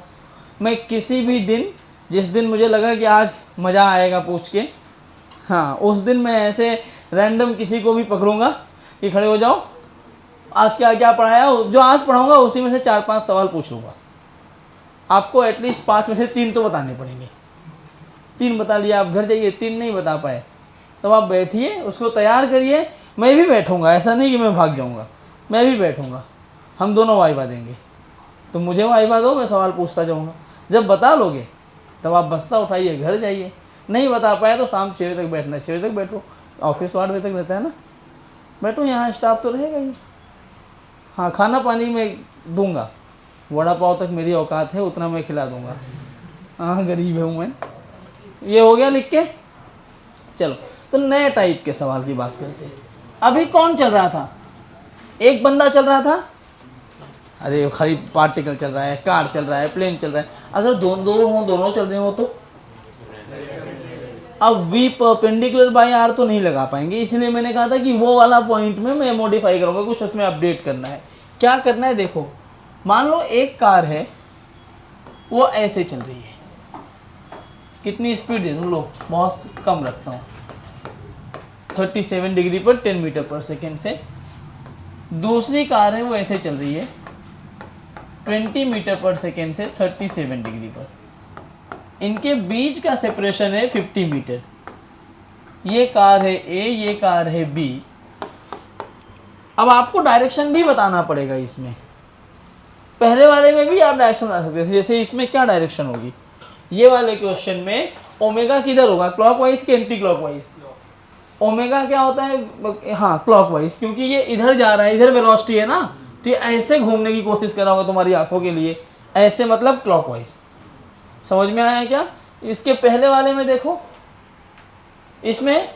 मैं किसी भी दिन, जिस दिन मुझे लगा कि आज मज़ा आएगा पूछ के, हाँ उस दिन मैं ऐसे रैंडम किसी को भी पकड़ूंगा कि खड़े हो जाओ, आज क्या क्या पढ़ाया, जो आज पढ़ाऊँगा उसी में से 4-5 सवाल पूछ लूँगा। आपको एटलीस्ट 5 में से 3 तो बताने पड़ेंगे। 3 बता लिया, आप घर जाइए 3 नहीं बता पाए, तब आप बैठिए, उसको तैयार करिए। मैं भी बैठूंगा, ऐसा नहीं कि मैं भाग जाऊंगा, मैं भी बैठूंगा, हम दोनों वाइवा देंगे। तो मुझे वाइवा दो, मैं सवाल पूछता जाऊंगा। जब बता लोगे तब आप बस्ता उठाइए, घर जाइए। नहीं बता पाए तो शाम 6 बजे तक बैठना, 6 बजे तक बैठो, ऑफिस तो 8 बजे तक रहता है ना, बैठो, यहाँ स्टाफ तो रहेगा ही। हाँ खाना पानी मैं दूंगा, वड़ा पाव तक मेरी औकात है, उतना मैं खिला दूंगा। हाँ गरीब हूँ मैं। ये हो गया लिख के। चलो तो नए टाइप के सवाल की बात करते हैं। अभी कौन चल रहा था? एक बंदा चल रहा था, अरे खाली पार्टिकल चल रहा है, कार चल रहा है, प्लेन चल रहा है। अगर दोनों चल रहे हो तो अब V परपेंडिकुलर बाय R तो नहीं लगा पाएंगे, इसलिए मैंने कहा था कि वो वाला पॉइंट में मैं मॉडिफाई करूँगा, कुछ उसमें अपडेट करना है। क्या करना है देखो, मान लो एक कार है, वो ऐसे चल रही है, कितनी स्पीड दे दूँ, लो बहुत कम रखता हूँ, 37 डिग्री पर 10 मीटर पर सेकेंड से। दूसरी कार है वो ऐसे चल रही है 20 मीटर पर सेकेंड से 37 डिग्री पर। इनके बीच का सेपरेशन है 50 मीटर। ये कार है A, ये कार है B। अब आपको डायरेक्शन भी बताना पड़ेगा इसमें। पहले वाले में भी आप डायरेक्शन बता सकते थे, जैसे इसमें क्या डायरेक्शन होगी, ये वाले क्वेश्चन में ओमेगा किधर होगा, क्लॉकवाइज के एंटी क्लॉकवाइज? ओमेगा क्या होता है, हाँ क्लॉकवाइज, क्योंकि ये इधर जा रहा है, इधर वेलोसिटी है ना, तो ये ऐसे घूमने की कोशिश कर रहा होगा तुम्हारी आंखों के लिए, ऐसे मतलब क्लॉकवाइज। समझ में आया क्या? इसके पहले वाले में देखो, इसमें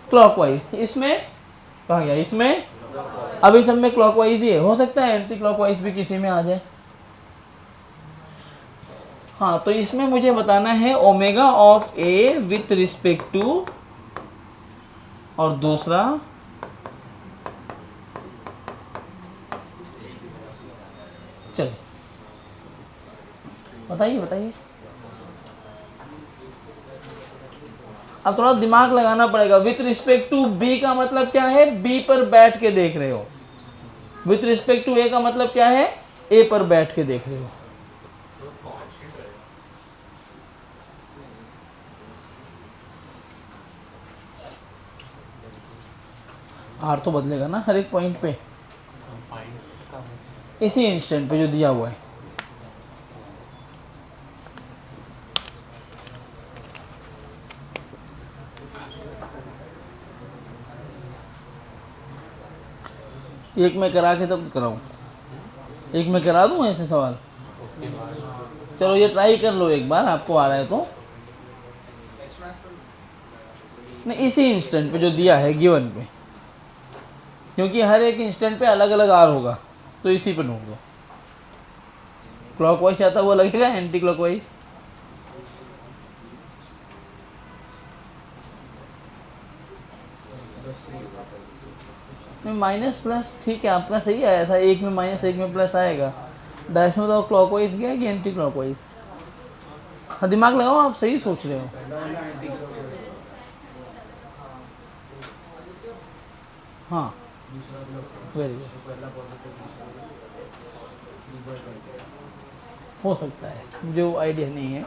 क्लॉकवाइज, इसमें कहाँ गया, इसमें, अभी सब में क्लॉकवाइज ही है, हो सकता है एंटी क्लॉकवाइज भी किसी में आ जाए। हाँ तो इसमें मुझे बताना है omega of A with respect to, और दूसरा चलिए बताइए। अब थोड़ा दिमाग लगाना पड़ेगा। विथ रिस्पेक्ट टू B का मतलब क्या है, B पर बैठ के देख रहे हो। विथ रिस्पेक्ट टू A का मतलब क्या है, A पर बैठ के देख रहे हो। R तो बदलेगा ना हर एक पॉइंट पे, इसी इंस्टेंट पे जो दिया हुआ है। एक मैं करा के तब कराऊं, एक मैं करा दूं ऐसे सवाल। चलो ये ट्राई कर लो एक बार, आपको आ रहा है तो। नहीं इसी इंस्टेंट पे जो दिया है गिवन पे, क्योंकि हर एक इंस्टेंट पे अलग अलग R होगा, तो इसी पे ढूंढ दो। क्लॉकवाइज आता वो लगेगा, एंटी क्लॉकवाइज में माइनस प्लस, ठीक है आपका सही आया था, एक में माइनस एक में प्लस आएगा। डायरेक्शन बताओ, क्लॉकवाइज गया कि एंटी क्लॉकवाइज? हाँ दिमाग लगाओ, आप सही सोच रहे हो। हाँ वेरी गुड, हो सकता है, मुझे वो आइडिया नहीं है।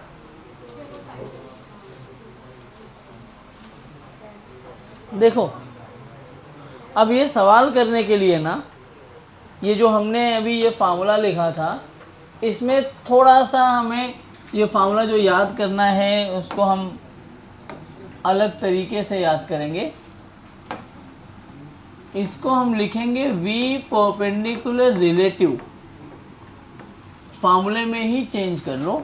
देखो अब ये सवाल करने के लिए ना, ये जो हमने अभी ये फार्मूला लिखा था, इसमें थोड़ा सा हमें ये फार्मूला जो याद करना है उसको हम अलग तरीके से याद करेंगे। इसको हम लिखेंगे v परपेंडिकुलर रिलेटिव, फार्मूले में ही चेंज कर लो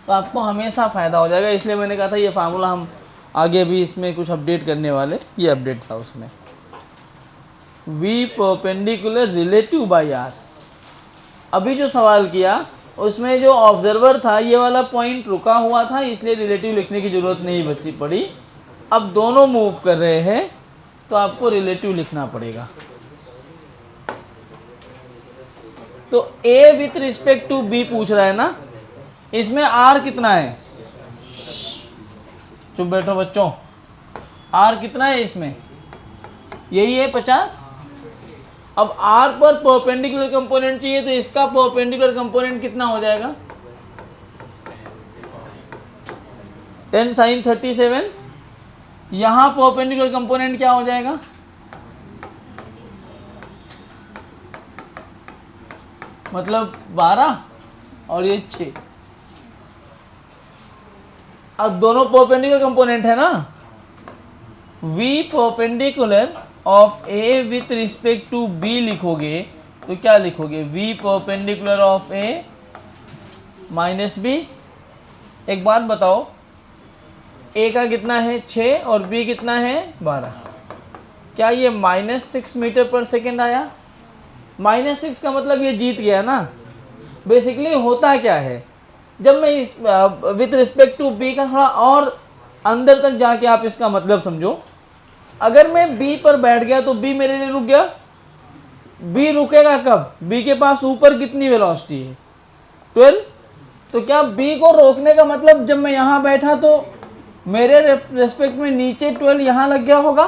तो आपको हमेशा फ़ायदा हो जाएगा। इसलिए मैंने कहा था ये फार्मूला हम आगे भी इसमें कुछ अपडेट करने वाले, ये अपडेट था उसमें। v perpendicular relative by r। अभी जो सवाल किया उसमें जो ऑब्जर्वर था ये वाला पॉइंट रुका हुआ था, इसलिए रिलेटिव लिखने की ज़रूरत नहीं बची पड़ी। अब दोनों मूव कर रहे हैं तो आपको रिलेटिव लिखना पड़ेगा। तो a with respect to b पूछ रहा है ना, इसमें r कितना है? चुप बैठो बच्चों, r कितना है इसमें? यही है 50। अब r पर परपेंडिकुलर कंपोनेंट चाहिए तो इसका परपेंडिकुलर कंपोनेंट कितना हो जाएगा? 10 sin 37। यहाँ परपेंडिकुलर कंपोनेंट क्या हो जाएगा? मतलब 12 और ये 6। अब दोनों परपेंडिकुलर कंपोनेंट है ना। v perpendicular of a with respect to b लिखोगे तो क्या लिखोगे? v perpendicular of a minus b। एक बात बताओ, a का कितना है? 6 और b कितना है? 12। क्या ये -6 मीटर पर सेकेंड आया? -6 का मतलब ये जीत गया ना। बेसिकली होता क्या है, जब मैं इस विथ रिस्पेक्ट टू b का थोड़ा और अंदर तक जाके आप इसका मतलब समझो। अगर मैं b पर बैठ गया तो b मेरे लिए रुक गया। b रुकेगा कब? b के पास ऊपर कितनी वेलोसिटी है? 12। तो क्या b को रोकने का मतलब जब मैं यहाँ बैठा तो मेरे रेस्पेक्ट में नीचे 12 यहाँ लग गया होगा,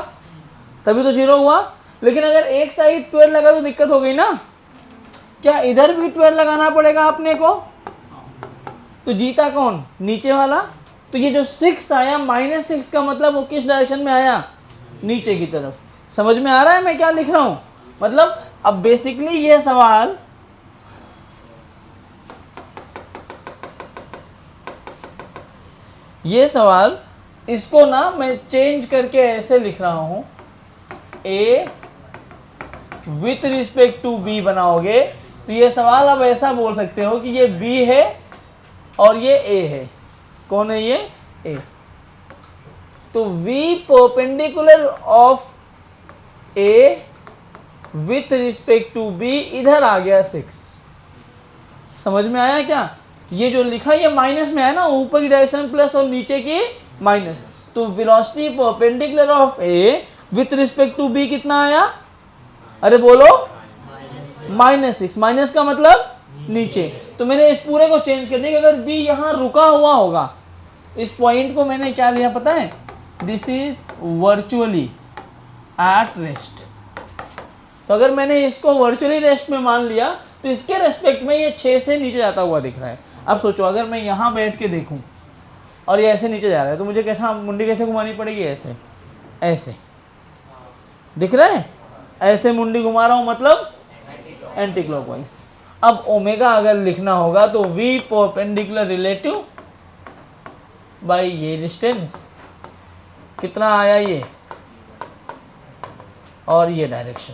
तभी तो 0 हुआ। लेकिन अगर एक साइड 12 लगा तो दिक्कत हो गई ना। क्या इधर भी 12 लगाना पड़ेगा अपने को? तो जीता कौन? नीचे वाला। तो ये जो 6 आया, -6 का मतलब वो किस डायरेक्शन में आया? नीचे की तरफ। समझ में आ रहा है मैं क्या लिख रहा हूं? मतलब अब बेसिकली ये सवाल इसको ना मैं चेंज करके ऐसे लिख रहा हूं, a with respect to b बनाओगे तो ये सवाल अब ऐसा बोल सकते हो कि ये b है और ये a है। कौन है ये? a। तो v perpendicular of a with respect to b इधर आ गया 6। समझ में आया क्या? ये जो लिखा ये माइनस में है ना, ऊपर की डायरेक्शन प्लस और नीचे की माइनस। तो velocity perpendicular of a with respect to b कितना आया? अरे बोलो, -6। माइनस का मतलब नीचे। तो मैंने इस पूरे को चेंज कर दिया कि अगर b यहाँ रुका हुआ होगा, इस पॉइंट को मैंने क्या लिया पता है? This is virtually at rest. तो अगर मैंने इसको वर्चुअली रेस्ट में मान लिया तो इसके रेस्पेक्ट में ये 6 से नीचे जाता हुआ दिख रहा है। अब सोचो अगर मैं यहाँ बैठ के देखूँ और ये ऐसे नीचे जा रहा है तो मुझे कैसा मुंडी कैसे घुमानी पड़ेगी? ऐसे ऐसे दिख रहा है, ऐसे मुंडी घुमा रहा हूँ मतलब एंटी क्लॉकवाइज। अब ओमेगा अगर लिखना होगा तो v परपेंडिकुलर रिलेटिव बाई ये डिस्टेंस कितना आया ये, और ये डायरेक्शन।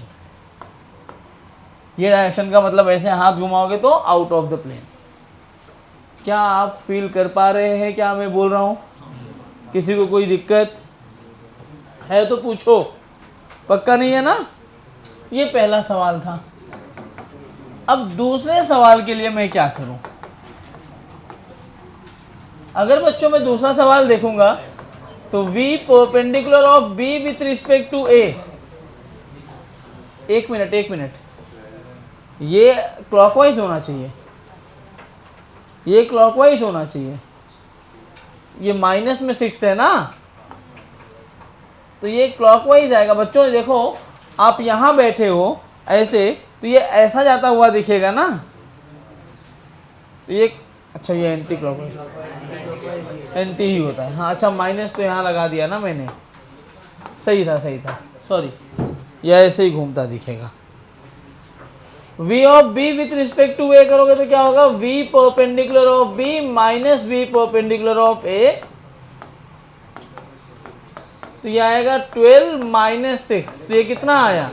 ये डायरेक्शन का मतलब ऐसे हाथ घुमाओगे तो आउट ऑफ द प्लेन। क्या आप फील कर पा रहे हैं क्या मैं बोल रहा हूँ? किसी को कोई दिक्कत है तो पूछो, पक्का नहीं है ना? ये पहला सवाल था। अब दूसरे सवाल के लिए मैं क्या करूं? अगर बच्चों मैं दूसरा सवाल देखूंगा तो v perpendicular of b with respect to a। एक मिनट, ये क्लॉकवाइज होना चाहिए, ये क्लॉकवाइज होना चाहिए। ये माइनस में 6 है ना, तो ये क्लॉकवाइज आएगा। बच्चों देखो, आप यहाँ बैठे हो ऐसे, तो ये ऐसा जाता हुआ दिखेगा ना। तो ये अच्छा, ये एंटी क्लॉकवाइज, एंटी ही होता है। हाँ अच्छा, माइनस तो यहाँ लगा दिया ना मैंने, सही था सॉरी। ये ऐसे ही घूमता दिखेगा। v of b with respect to a करोगे तो क्या होगा? v perpendicular of b minus v perpendicular of a तो ये आएगा 12 माइनस 6, तो ये कितना आया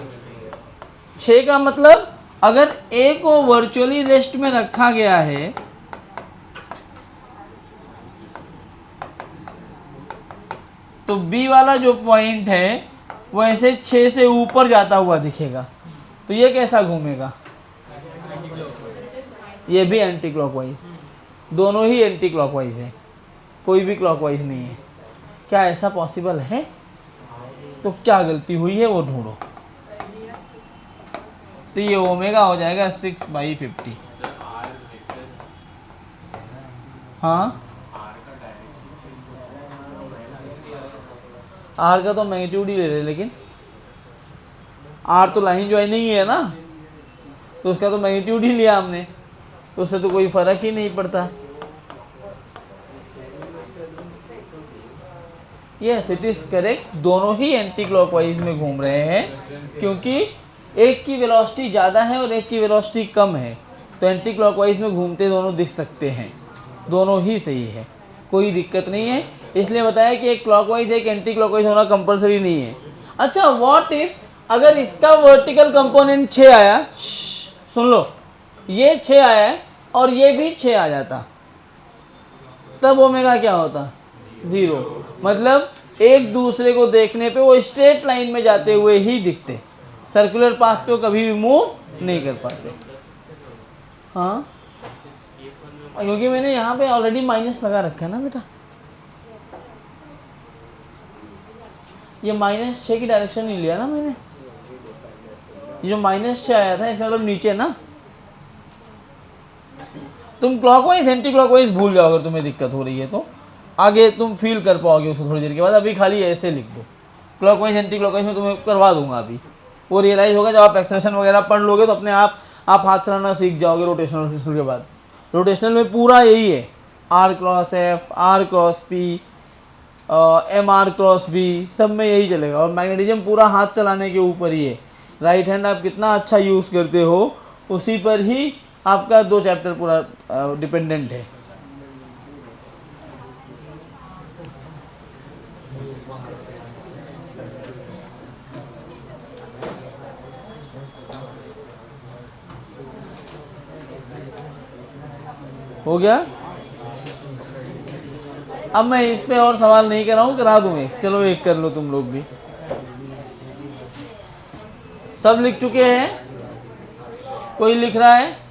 6 का मतलब अगर ए को वर्चुअली रेस्ट में रखा गया है तो बी वाला जो पॉइंट है वो ऐसे 6 से ऊपर जाता हुआ दिखेगा, तो ये कैसा घूमेगा, ये भी एंटी क्लॉकवाइज, दोनों ही एंटी क्लॉकवाइज है, कोई भी क्लॉकवाइज नहीं है। क्या ऐसा पॉसिबल है? तो क्या गलती हुई है वो ढूंढो। तो ये ओमेगा हो जाएगा 6/50। हाँ, आर का तो मैग्नीट्यूड ही ले रहे, लेकिन आर तो लाइन ज्वाइनिंग ही है ना, तो उसका तो मैग्नीट्यूड ही लिया हमने, तो उससे तो कोई फर्क ही नहीं पड़ता। यस, इट इज करेक्ट, दोनों ही एंटी क्लॉकवाइज में घूम रहे हैं, क्योंकि एक की वेलोसिटी ज़्यादा है और एक की वेलोसिटी कम है, तो एंटी क्लॉकवाइज में घूमते दोनों दिख सकते हैं, दोनों ही सही है, कोई दिक्कत नहीं है। इसलिए बताया कि एक क्लॉकवाइज एक एंटी क्लॉकवाइज होना कंपलसरी नहीं है। अच्छा, व्हाट इफ अगर इसका वर्टिकल कंपोनेंट 6 आया, सुन लो, ये 6 आया है और ये भी 6 आ जाता, तब ओमेगा क्या होता, 0। मतलब एक दूसरे को देखने पे वो स्ट्रेट लाइन में जाते हुए ही दिखते, सर्कुलर पाथ पे वो कभी भी मूव नहीं कर पाते। हाँ, क्योंकि मैंने यहाँ पे ऑलरेडी माइनस लगा रखा है ना बेटा, ये -6 की डायरेक्शन नहीं लिया ना मैंने, ये जो -6 आया था इसका मतलब नीचे ना। तुम क्लॉकवाइज एंटी क्लॉकवाइज भूल जाओ, अगर तुम्हें दिक्कत हो रही है तो आगे तुम फील कर पाओगे उसको थोड़ी देर के बाद। अभी खाली ऐसे लिख दो, क्लॉकवाइज एंटी क्लॉकवाइज में तुम्हें करवा दूंगा अभी, वो रियलाइज होगा जब आप एक्सटेंशन वगैरह पढ़ लोगे तो अपने आप हाथ चलाना सीख जाओगे। रोटेशनल के बाद रोटेशनल में पूरा यही है, R×F, R×P, MR×V, सब में यही चलेगा, और मैग्नेटिज्म पूरा हाथ चलाने के ऊपर ही है। राइट हैंड आप कितना अच्छा यूज़ करते हो उसी पर ही आपका 2 चैप्टर पूरा डिपेंडेंट है। हो गया? अब मैं इस पे और सवाल नहीं कर रहा हूँ, करा दूँ एक, चलो एक कर लो तुम लोग भी। सब लिख चुके हैं? कोई लिख रहा है?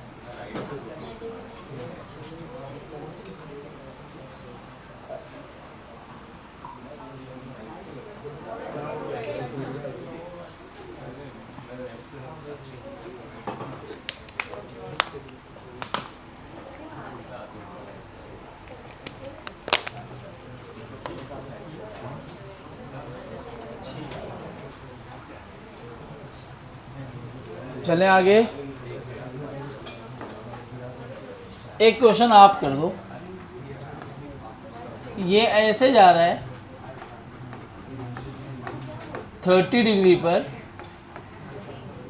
चलें आगे। एक क्वेश्चन आप कर दो, ये ऐसे जा रहा है 30 डिग्री पर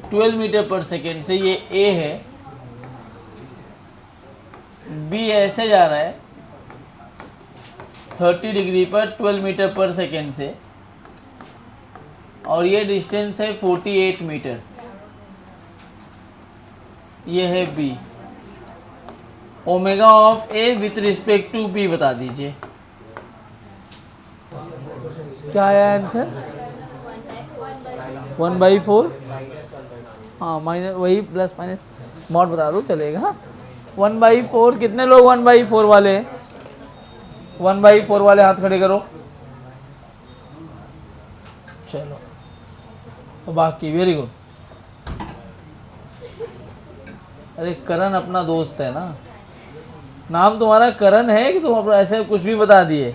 12 मीटर पर सेकेंड से, ये ए है, बी ऐसे जा रहा है 30 डिग्री पर 12 मीटर पर सेकेंड से, और ये डिस्टेंस है 48 मीटर, ये है b. Omega of a with respect to b बता दीजिए। क्या आया आंसर? 1/4। हाँ, माइनस वही प्लस माइनस मॉड बता दो चलेगा। 1/4। कितने लोग 1/4 वाले हैं? 1/4 वाले हाथ खड़े करो। चलो, तो बाकी वेरी गुड। अरे करण अपना दोस्त है ना, नाम तुम्हारा करण है कि तुम अपना ऐसे कुछ भी बता दिए?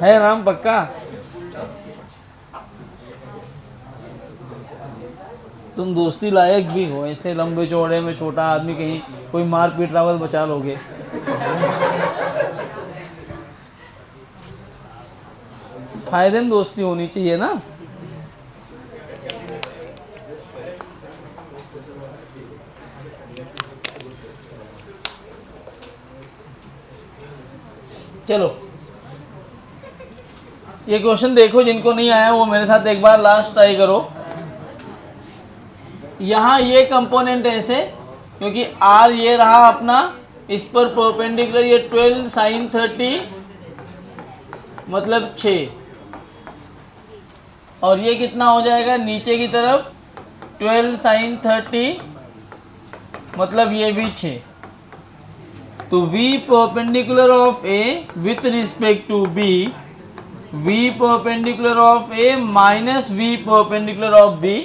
है नाम पक्का? तुम दोस्ती लायक भी हो, ऐसे लंबे चौड़े में छोटा आदमी कहीं कोई मार पीट रहा हो तो बचा लोगे। फायदे में दोस्ती होनी चाहिए ना। चलो ये क्वेश्चन देखो, जिनको नहीं आया वो मेरे साथ एक बार लास्ट ट्राई करो। यहाँ ये कंपोनेंट ऐसे, क्योंकि आर ये रहा अपना, इस पर परपेंडिकुलर ये 12 sin 30 मतलब 6, और ये कितना हो जाएगा नीचे की तरफ 12 sin 30 मतलब ये भी 6। तो V perpendicular of A with respect to B, V perpendicular of A minus V perpendicular of B।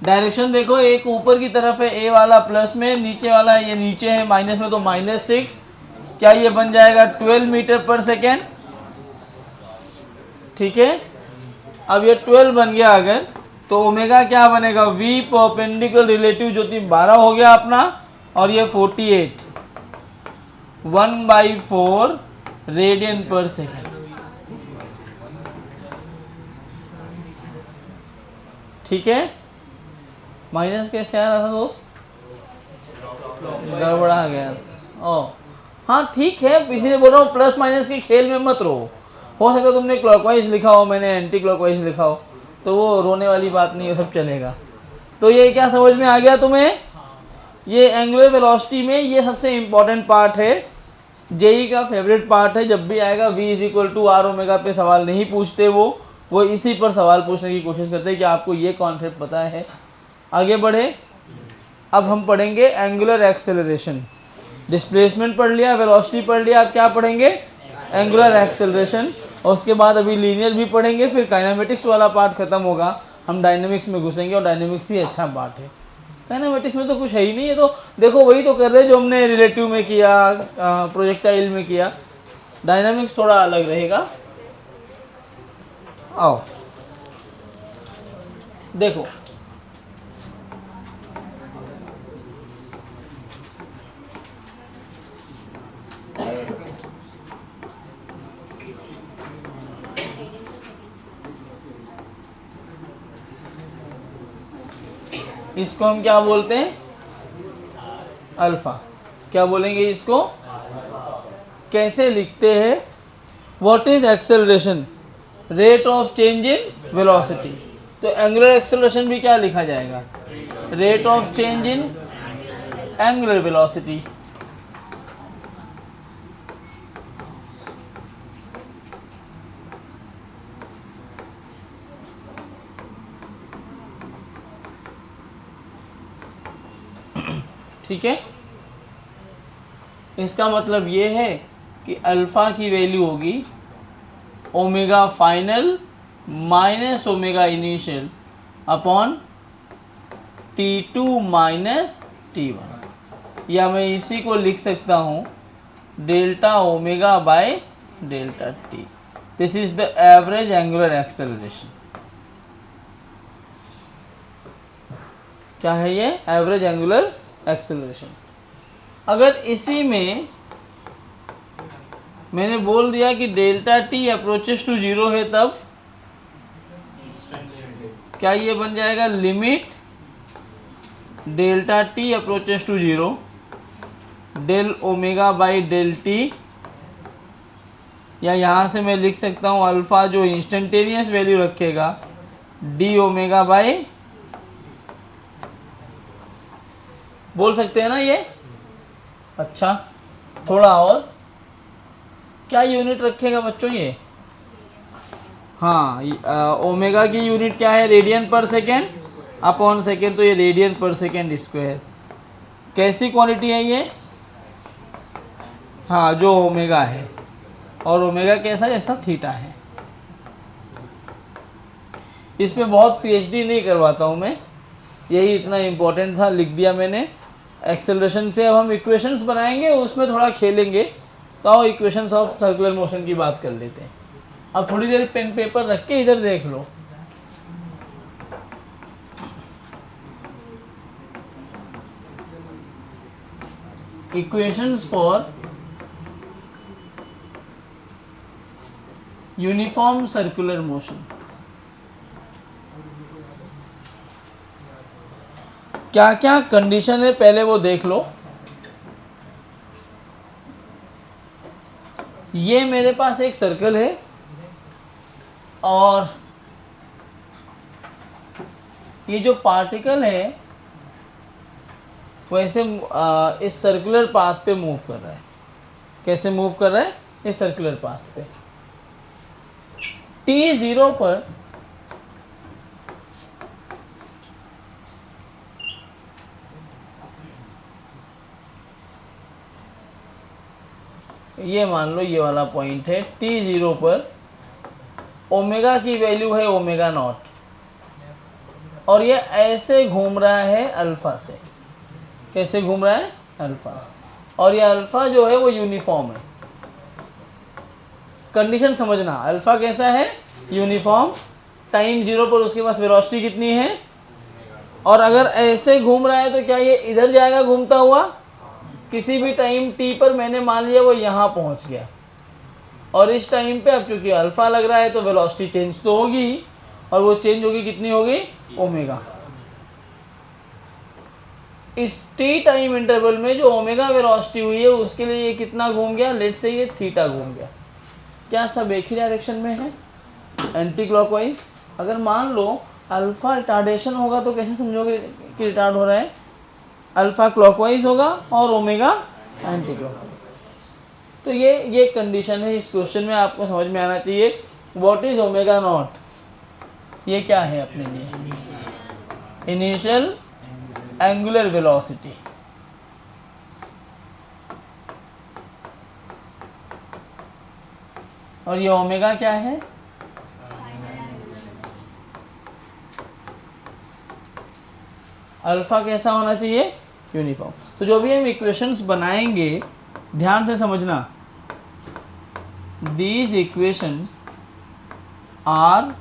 Direction देखो, एक ऊपर की तरफ है A वाला प्लस में, नीचे वाला ये नीचे है माइनस में, तो -6। क्या ये बन जाएगा 12 मीटर पर सेकेंड। ठीक है, अब ये 12 बन गया अगर, तो ओमेगा क्या बनेगा, V परपेंडिकुलर रिलेटिव जो थी 12 हो गया अपना, और ये 48 1/4 रेडियन पर सेकेंड। ठीक है, माइनस कैसे आ रहा था दोस्त, गड़बड़ा गया। ओ हाँ ठीक है, इसीलिए बोल रहा हूँ प्लस माइनस के खेल में मत रहो। हो सकता है तुमने क्लॉकवाइज लिखा हो, मैंने एंटी क्लॉकवाइज लिखा हो, तो वो रोने वाली बात नहीं है, सब चलेगा। तो ये क्या समझ में आ गया तुम्हें, ये एंगुलर वेलोसिटी में ये सबसे इम्पॉर्टेंट पार्ट है, जेई का फेवरेट पार्ट है। जब भी आएगा V = R ओमेगा पे सवाल नहीं पूछते, वो इसी पर सवाल पूछने की कोशिश करते हैं कि आपको ये कॉन्सेप्ट पता है। आगे बढ़े, अब हम पढ़ेंगे एंगुलर एक्सेलरेशन। डिस्प्लेसमेंट पढ़ लिया, वेलोसिटी पढ़ लिया, अब क्या पढ़ेंगे, एंगुलर एक्सेलरेशन। और उसके बाद अभी लीनियर भी पढ़ेंगे, फिर काइनेमेटिक्स वाला पार्ट खत्म होगा, हम डायनेमिक्स में घुसेंगे, और डायनेमिक्स ही अच्छा पार्ट है। काइनेमेटिक्स में तो कुछ है ही नहीं है, तो देखो वही तो कर रहे हैं जो हमने रिलेटिव में किया, प्रोजेक्टाइल में किया। डायनेमिक्स थोड़ा अलग रहेगा। आओ देखो, इसको हम क्या बोलते हैं, अल्फा। क्या बोलेंगे इसको, कैसे लिखते हैं, what is acceleration, rate of change in velocity. तो एंगुलर एक्सेलरेशन भी क्या लिखा जाएगा, rate of change in angular velocity. ठीक है, इसका मतलब ये है कि अल्फ़ा की वैल्यू होगी omega final minus omega initial upon T2 minus T1, या मैं इसी को लिख सकता हूँ delta omega by delta T. This is the average angular acceleration. क्या है ये, एवरेज एंगुलर एक्सेलरेशन। अगर इसी में मैंने बोल दिया कि डेल्टा टी अप्रोचेस टू 0 है, तब क्या ये बन जाएगा limit delta t approaches to 0 del omega by del t, या यहाँ से मैं लिख सकता हूँ अल्फ़ा जो इंस्टेंटेनियस वैल्यू रखेगा डी ओमेगा बाई, बोल सकते हैं ना ये। अच्छा थोड़ा और, क्या यूनिट रखेगा बच्चों ये, हाँ ओमेगा की यूनिट क्या है, रेडियन पर सेकेंड अपॉन सेकेंड, तो ये रेडियन पर सेकेंड स्क्वायर। कैसी क्वांटिटी है ये, हाँ जो ओमेगा है, और ओमेगा कैसा, जैसा थीटा है। इस पे बहुत पीएचडी नहीं करवाता हूँ मैं, यही इतना इम्पोर्टेंट था, लिख दिया मैंने। एक्सेलरेशन से अब हम इक्वेशंस बनाएंगे, उसमें थोड़ा खेलेंगे। तो आओ इक्वेशंस ऑफ सर्कुलर मोशन की बात कर लेते हैं। अब थोड़ी देर पेन पेपर रख के इधर देख लो। Equations for uniform circular motion. क्या क्या कंडीशन है पहले वो देख लो। ये मेरे पास एक सर्कल है, और ये जो पार्टिकल है वैसे इस सर्कुलर पाथ पे मूव कर रहा है। कैसे मूव कर रहा है? इस सर्कुलर पाथ पे। t0 पर ये मान लो ये वाला पॉइंट है, t0 पर ओमेगा की वैल्यू है ओमेगा नॉट, और ये ऐसे घूम रहा है अल्फा से। कैसे घूम रहा है? अल्फा से। और ये अल्फा जो है वो यूनिफॉर्म है। कंडीशन समझना, अल्फा कैसा है? यूनिफॉर्म। टाइम 0 पर उसके पास वेलोसिटी कितनी है? और अगर ऐसे घूम रहा है तो क्या ये इधर जाएगा घूमता हुआ? किसी भी टाइम t पर मैंने मान लिया वो यहाँ पहुँच गया, और इस टाइम पे अब चूंकि अल्फा लग रहा है तो वेलोसिटी चेंज तो होगी, और वो चेंज होगी कितनी होगी? ओमेगा। इस t टाइम इंटरवल में जो ओमेगा वेलोसिटी हुई है उसके लिए ये कितना घूम गया? लेट से ये थीटा घूम गया। क्या सब एक ही डायरेक्शन में है? Anti clockwise. अगर मान लो अल्फा रिटार्डेशन होगा तो कैसे समझोगे कि रिटार्ड हो रहा है? अल्फा क्लॉकवाइज होगा और ओमेगा एंटी क्लॉकवाइज। तो ये कंडीशन है इस क्वेश्चन में, आपको समझ में आना चाहिए। What is omega naught? ये क्या है अपने लिए? Initial angular velocity. और ये ओमेगा क्या है? अल्फा कैसा होना चाहिए? यूनिफॉर्म। तो जो भी हम इक्वेशंस बनाएंगे ध्यान से समझना, these equations are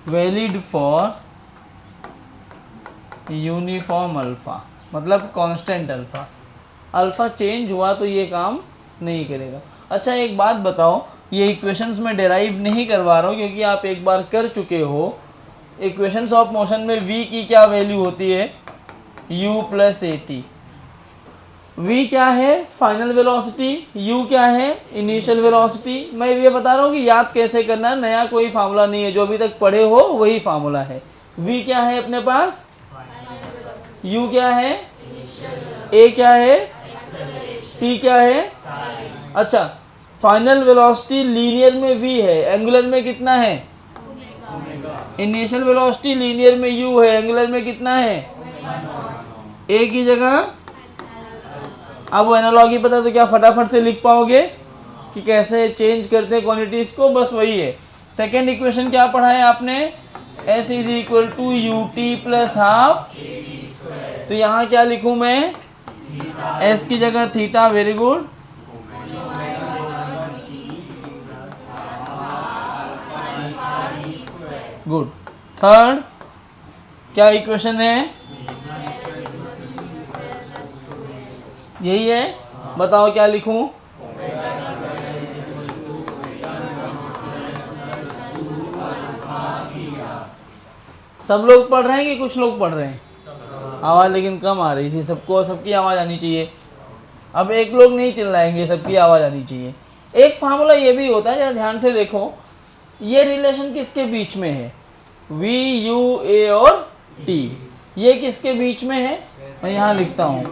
valid for uniform alpha, मतलब कांस्टेंट अल्फा। अल्फा चेंज हुआ तो ये काम नहीं करेगा। अच्छा एक बात बताओ, ये इक्वेशंस में डेराइव नहीं करवा रहा हूँ क्योंकि आप एक बार कर चुके हो। इक्वेशंस ऑफ मोशन में v की क्या वैल्यू होती है? u plus A T. v क्या है? Final velocity. u क्या है? Initial velocity. मैं ये बता रहा हूँ कि याद कैसे करना है, नया कोई फार्मूला नहीं है, जो अभी तक पढ़े हो वही फार्मूला है। v क्या है अपने पास? u क्या है? a क्या है? t क्या है? अच्छा, फाइनल वेलोसिटी लीनियर में v है, एंगुलर में कितना है? इनिशियल वेलोसिटी लीनियर में u है, एंगुलर में कितना है? a की जगह। अब वो एनालॉजी पता तो क्या फटाफट से लिख पाओगे कि कैसे चेंज करते हैं क्वांटिटीज को? बस वही है। सेकेंड इक्वेशन क्या पढ़ा है आपने? s is equal to u t plus half. तो यहाँ क्या लिखूं मैं? s की जगह theta. Very good. Good. Third क्या इक्वेशन है? यही है। बताओ क्या लिखूं? सब लोग पढ़ रहे हैं कि कुछ लोग पढ़ रहे हैं? आवाज़ लेकिन कम आ रही थी, सबको सबकी आवाज़ आनी चाहिए। अब एक लोग नहीं चिल्लाएंगे, सबकी आवाज़ आनी चाहिए। एक फार्मूला ये भी होता है, जरा ध्यान से देखो, ये रिलेशन किसके बीच में है? v u a और t। ये किसके बीच में है? मैं यहाँ लिखता हूँ,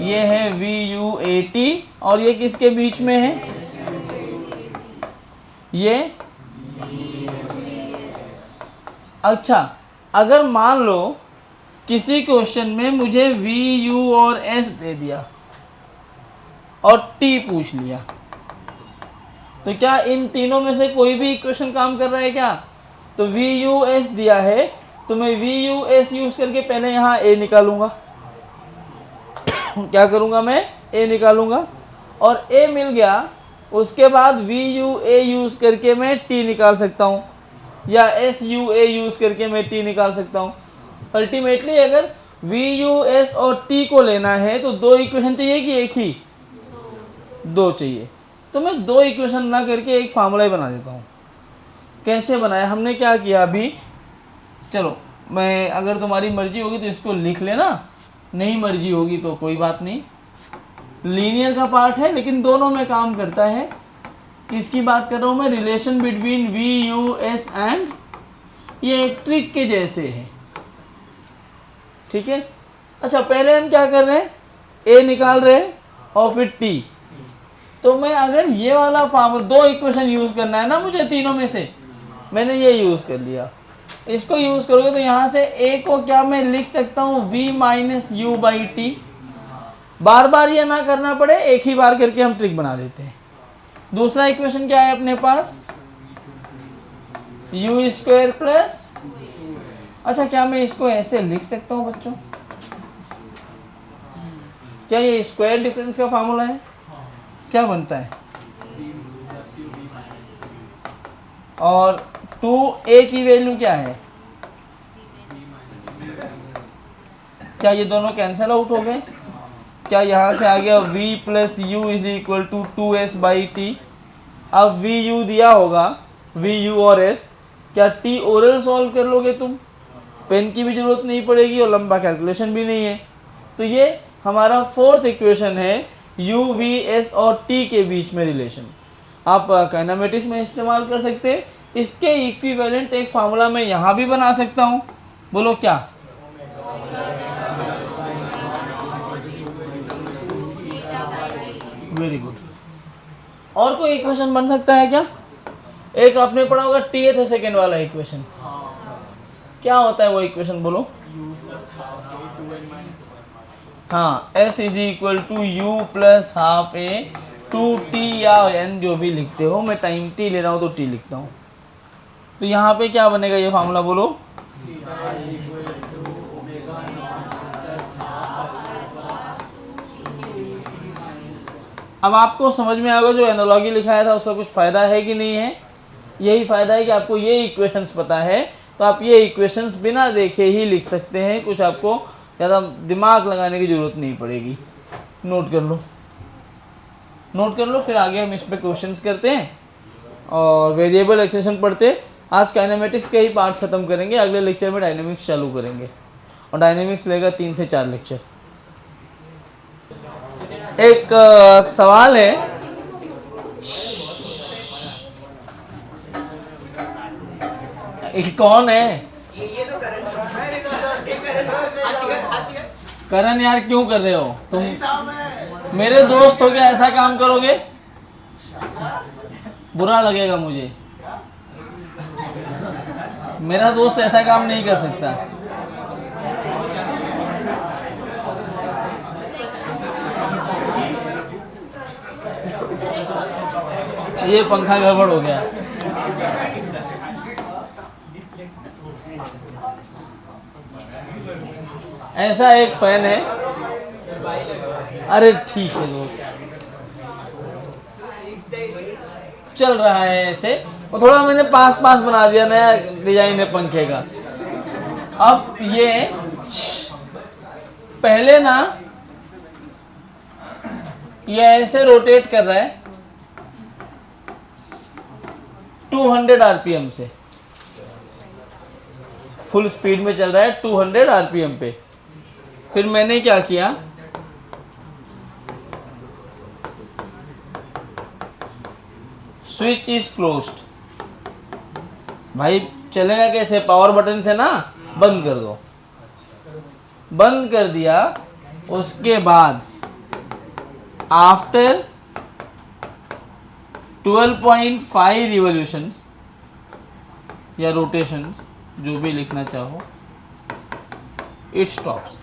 ये है v u a t, और ये किसके बीच में है? ये। अच्छा, अगर मान लो किसी क्वेश्चन में मुझे v u और s दे दिया और t पूछ लिया, तो क्या इन तीनों में से कोई भी इक्वेशन काम कर रहा है क्या? तो v u s दिया है तो मैं v u s यूज करके पहले यहाँ a निकालूंगा। क्या करूँगा मैं? a निकालूंगा, और a मिल गया, उसके बाद v u a यूज करके मैं t निकाल सकता हूँ, या s u a यूज करके मैं t निकाल सकता हूँ। अल्टीमेटली अगर v u s और t को लेना है तो दो इक्वेशन चाहिए कि एक ही? दो चाहिए। तो मैं दो इक्वेशन ना करके एक फार्मूला ही बना देता हूँ। कैसे बनाया? हमने क्या किया अभी, चलो मैं, अगर तुम्हारी मर्जी होगी तो इसको लिख लेना, नहीं मर्जी होगी तो कोई बात नहीं। लीनियर का पार्ट है लेकिन दोनों में काम करता है। किसकी बात कर रहा हूँ मैं? Relation between v u s and, ये एक ट्रिक के जैसे है, ठीक है। अच्छा पहले हम क्या कर रहे हैं, ए निकाल रहे हैं और फिर टी। तो मैं अगर ये वाला फार्मूला, दो इक्वेशन यूज़ करना है ना मुझे तीनों में से, मैंने ये यूज़ कर लिया, इसको यूज़ करोगे तो यहाँ से ए को क्या मैं लिख सकता हूँ, v minus U by T. बार बार ये ना करना पड़े, एक ही बार करके हम ट्रिक बना लेते हैं। दूसरा इक्वेशन क्या है अपने पास, यू स्क्वायर प्लस, अच्छा क्या मैं इसको ऐसे लिख सकता हूँ बच्चों, क्या ये स्क्वायर डिफरेंस का फार्मूला है? क्या बनता है? और 2a की वैल्यू क्या है? क्या ये दोनों कैंसिल आउट हो गए? क्या यहाँ से आ गया v plus u is equal to 2s by t. अब v u दिया होगा, v u और s, क्या t ओरल सॉल्व कर लोगे तुम? पेन की भी जरूरत नहीं पड़ेगी और लंबा कैलकुलेशन भी नहीं है। तो ये हमारा फोर्थ इक्वेशन है u v s और t के बीच में रिलेशन। आप काइनेमेटिक्स में इस्तेमाल कर सकते हैं। इसके इक्विवेलेंट एक फार्मूला मैं यहाँ भी बना सकता हूँ, बोलो क्या? Very good. और कोई इक्वेशन बन सकता है क्या? एक आपने पढ़ा होगा टीएथ सेकेंड वाला इक्वेशन, क्या होता है वो इक्वेशन बोलो? हाँ, s is equal to u plus half a two t या n जो भी लिखते हो, मैं टाइम t ले रहा हूँ तो t लिखता हूँ। तो यहाँ पे क्या बनेगा ये फार्मूला बोलो? अब आपको समझ में आएगा जो एनालॉजी लिखाया था उसका कुछ फ़ायदा है कि नहीं है? यही फ़ायदा है कि आपको ये इक्वेशंस पता है, तो आप ये इक्वेशंस बिना देखे ही लिख सकते हैं, कुछ आपको ज़्यादा दिमाग लगाने की ज़रूरत नहीं पड़ेगी। नोट कर लो, नोट कर लो, फिर आगे हम इस पर क्वेश्चंस करते हैं और वेरिएबल एक्सप्रेशन पढ़ते। आज काइनेमेटिक्स के ही पार्ट ख़त्म करेंगे, अगले लेक्चर में डायनेमिक्स चालू करेंगे और डायनेमिक्स लेगा 3 से 4 लेक्चर। एक सवाल है, कौन है? करण यार क्यों कर रहे हो तुम? मेरे दोस्त हो क्या ऐसा काम करोगे? बुरा लगेगा मुझे, मेरा दोस्त ऐसा काम नहीं कर सकता। ये पंखा गड़बड़ हो गया। ऐसा एक फैन है, अरे ठीक है दोस्त, चल रहा है ऐसे, और थोड़ा मैंने पास पास बना दिया, नया डिजाइन है पंखे का। अब ये पहले ना ये ऐसे रोटेट कर रहा है 200 आरपीएम से, फुल स्पीड में चल रहा है 200 आरपीएम पे। फिर मैंने क्या किया, स्विच इज क्लोज्ड। भाई चलेगा कैसे? पावर बटन से ना, बंद कर दो। बंद कर दिया, उसके बाद आफ्टर 12.5 रिवॉल्यूशंस या रोटेशंस, जो भी लिखना चाहो, इट स्टॉप्स।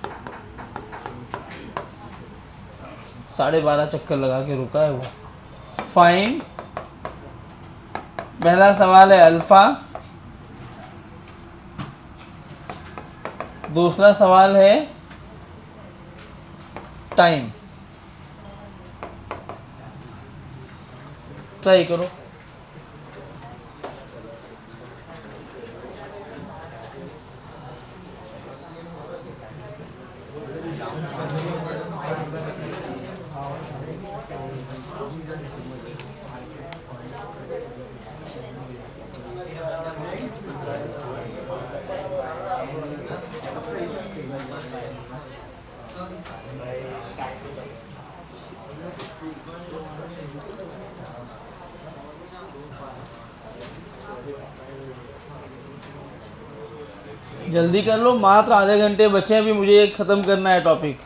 12.5 चक्कर लगा के रुका है वो। फाइंड, पहला सवाल है अल्फा, दूसरा सवाल है टाइम। ट्राई करो। जल्दी कर लो, मात्र आधे घंटे बचे हैं, अभी मुझे ये ख़त्म करना है टॉपिक।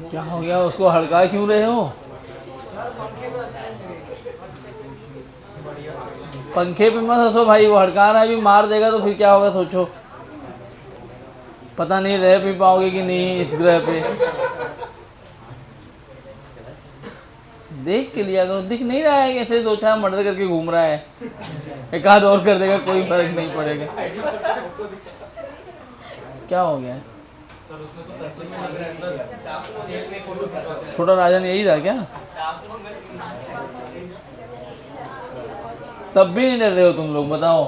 क्या हो गया, उसको हड़का क्यों रहे हो? पंखे पे मत हंसो भाई, वो हड़का रहा है, अभी मार देगा तो फिर क्या होगा सोचो। पता नहीं रह भी पाओगे कि नहीं इस ग्रह पे। देख के लिया करो, दिख नहीं रहा है कैसे 2-4 मर्डर करके घूम रहा है। एक आध और कर देगा, कोई फर्क नहीं पड़ेगा। क्या हो गया? सर उसमें तो सच में लग रहा है सर, जेल में फोटो खिंचवाते हैं। छोटा राजन यही था क्या? तब भी नहीं डर रहे हो तुम लोग, बताओ।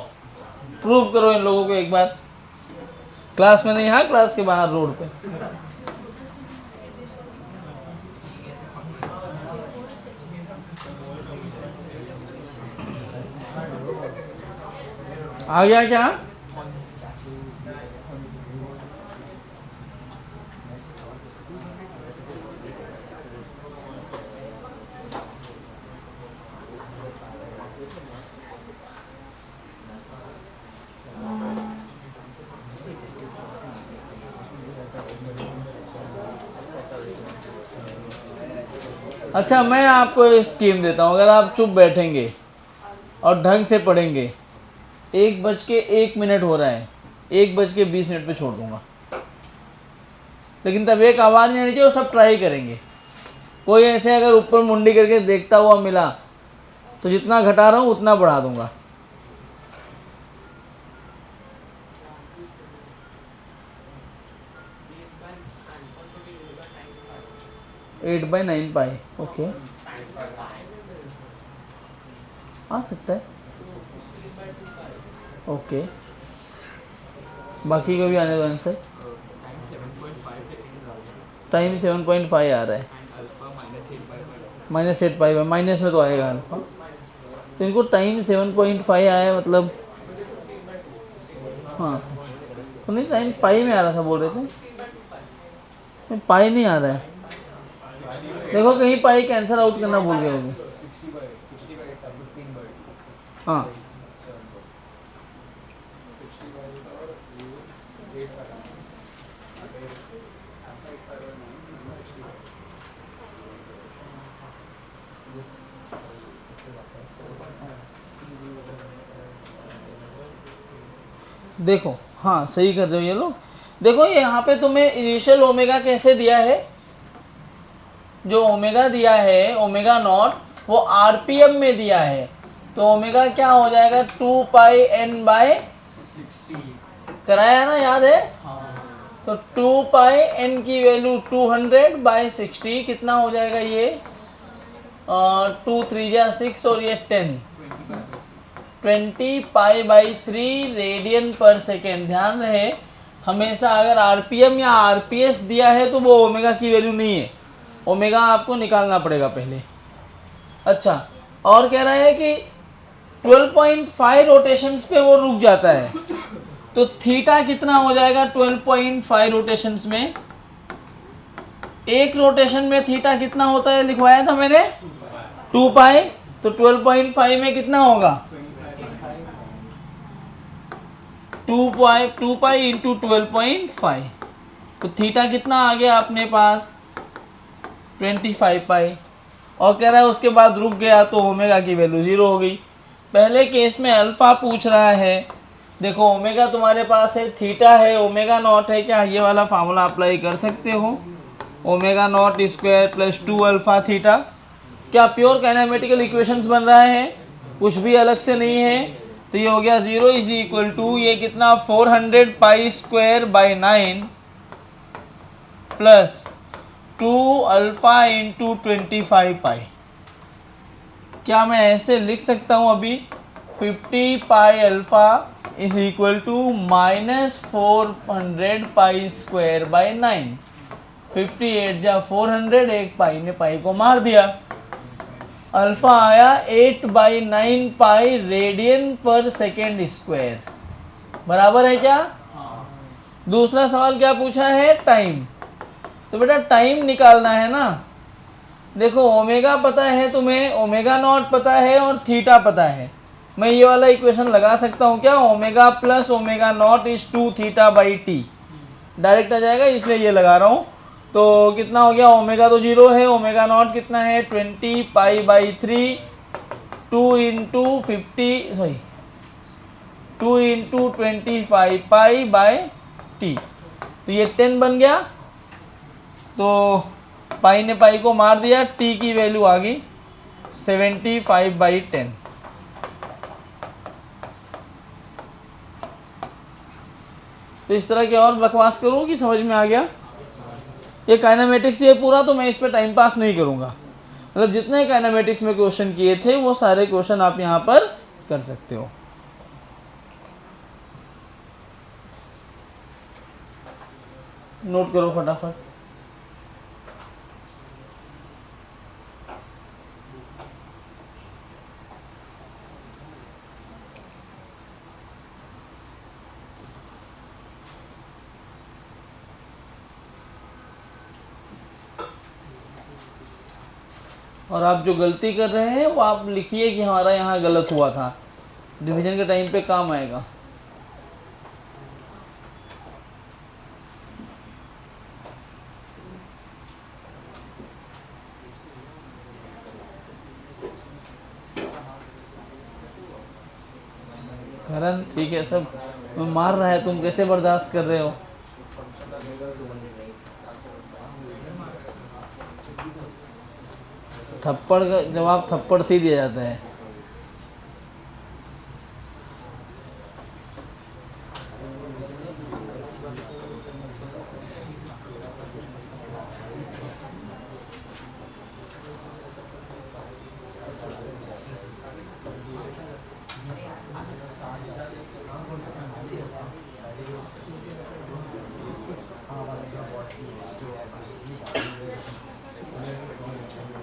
प्रूव करो इन लोगों को एक बार। क्लास में नहीं, हाँ क्लास के बाहर रोड पे। आ गया क्या? अच्छा, मैं आपको एक स्कीम देता हूँ। अगर आप चुप बैठेंगे और ढंग से पढ़ेंगे, 1:01 हो रहा है, 1:20 पे छोड़ दूंगा। लेकिन तब एक आवाज़ नहीं आनी चाहिए और सब ट्राई करेंगे। कोई ऐसे अगर ऊपर मुंडी करके देखता हुआ मिला तो जितना घटा रहा हूँ उतना बढ़ा दूंगा। एट बाई 9 पाई, ओके, आ सकता है, ओके। बाकी को भी आने दो आंसर। टाइम 7.5 आ रहा है, -8 माइनस में तो आएगा अल्फा। तो इनको टाइम 7.5 आया है, मतलब हाँ, तो नहीं टाइम पाई में आ रहा था बोल रहे थे, पाई नहीं आ रहा है। देखो कहीं पाई कैंसिल आउट करना भूल गए होंगे। हाँ, देखो, हाँ सही कर रहे हो ये लोग। देखो यहाँ पे तुम्हें इनिशियल ओमेगा कैसे दिया है, जो ओमेगा दिया है ओमेगा नॉट, वो आरपीएम में दिया है। तो ओमेगा क्या हो जाएगा, 2πn/60 कराया ना, याद है? तो 2πn की वैल्यू 200/60 कितना हो जाएगा ये, 2 3 जा 6 और ये 10, 20π/3 रेडियन पर सेकेंड। ध्यान रहे, हमेशा अगर आरपीएम या आरपीएस दिया है तो वो ओमेगा की वैल्यू नहीं है, ओमेगा आपको निकालना पड़ेगा पहले। अच्छा, और कह रहा है कि 12.5 रोटेशंस पे वो रुक जाता है, तो थीटा कितना हो जाएगा 12.5 रोटेशंस में? एक रोटेशन में थीटा कितना होता है, लिखवाया था मैंने 2π, तो 12.5 में कितना होगा, 2π इंटू 12.5, तो थीटा कितना आ गया अपने पास 25π। और कह रहा है उसके बाद रुक गया तो ओमेगा की वैल्यू 0 हो गई। पहले केस में अल्फ़ा पूछ रहा है, देखो ओमेगा तुम्हारे पास है, थीटा है, ओमेगा नॉट है, क्या ये वाला फार्मूला अप्लाई कर सकते हो, omega naught square plus 2 alpha theta. क्या प्योर काइनेमेटिकल इक्वेशंस बन रहा है, कुछ भी अलग से नहीं है। तो ये हो गया 0 इज इक्वल टू ये कितना 400 pi square by 9 plus 2 alpha into 25 pi. क्या मैं ऐसे लिख सकता हूँ अभी 50 pi alpha is equal to minus 400 pi square by 9। 58 जा 400, एक पाई ने पाई को मार दिया। अल्फा आया 8/9 पाई रेडियन पर सेकेंड स्क्वायर, बराबर है क्या? दूसरा सवाल क्या पूछा है? टाइम। तो बेटा टाइम निकालना है ना। देखो ओमेगा पता है तुम्हें, ओमेगा नॉट पता है और थीटा पता है। मैं ये वाला इक्वेशन लगा सकता हूँ क्या? Omega plus omega naught is 2 theta by T, direct आ जाएगा, इसलिए ये लगा रहा हूँ। तो कितना हो गया? ओमेगा तो 0 है, ओमेगा नॉट कितना है? 20 pi by 3, 2 into 25 pi by T, तो ये 10 बन गया। तो पाई ने पाई को मार दिया, टी की वैल्यू आ गई 75/10। तो इस तरह के और बकवास करूँ कि समझ में आ गया? ये काइनेमेटिक्स ये पूरा, तो मैं इस पर टाइम पास नहीं करूँगा। मतलब जितने काइनेमेटिक्स में क्वेश्चन किए थे वो सारे क्वेश्चन आप यहाँ पर कर सकते हो। नोट करो फटाफट। और आप जो गलती कर रहे हैं वो आप लिखिए कि हमारा यहाँ गलत हुआ था, डिवीजन के टाइम पे काम आएगा। करण ठीक है, सब मार रहा है, तुम कैसे बर्दाश्त कर रहे हो? थप्पड़ का जवाब थप्पड़ से ही दिया जाता है।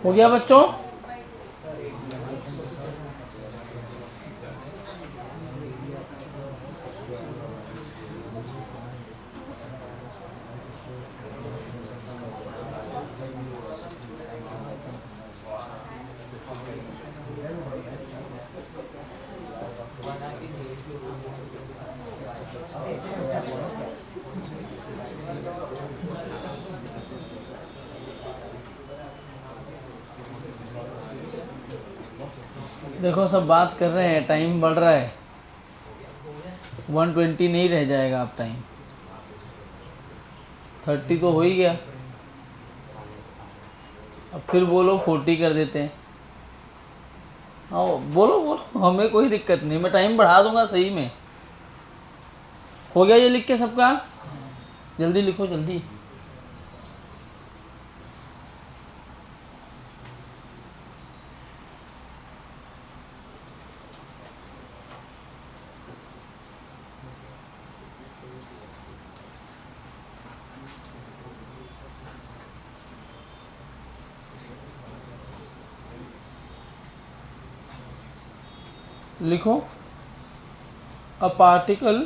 हो गया बच्चों? देखो सब बात कर रहे हैं, टाइम बढ़ रहा है, 120 नहीं रह जाएगा अब टाइम, 30 तो हो ही गया। अब फिर बोलो 40 कर देते हैं। हाँ बोलो बोलो, हमें कोई दिक्कत नहीं, मैं टाइम बढ़ा दूंगा सही में। हो गया ये लिख के सबका? जल्दी लिखो जल्दी। लिखो अ पार्टिकल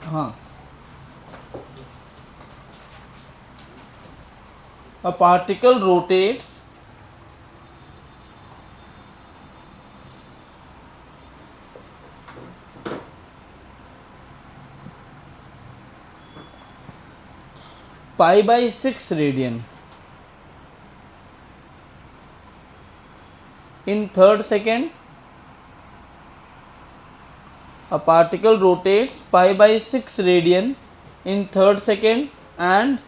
हाँ a particle rotates π/6 radian in third second. A particle rotates π/6 radian in third second and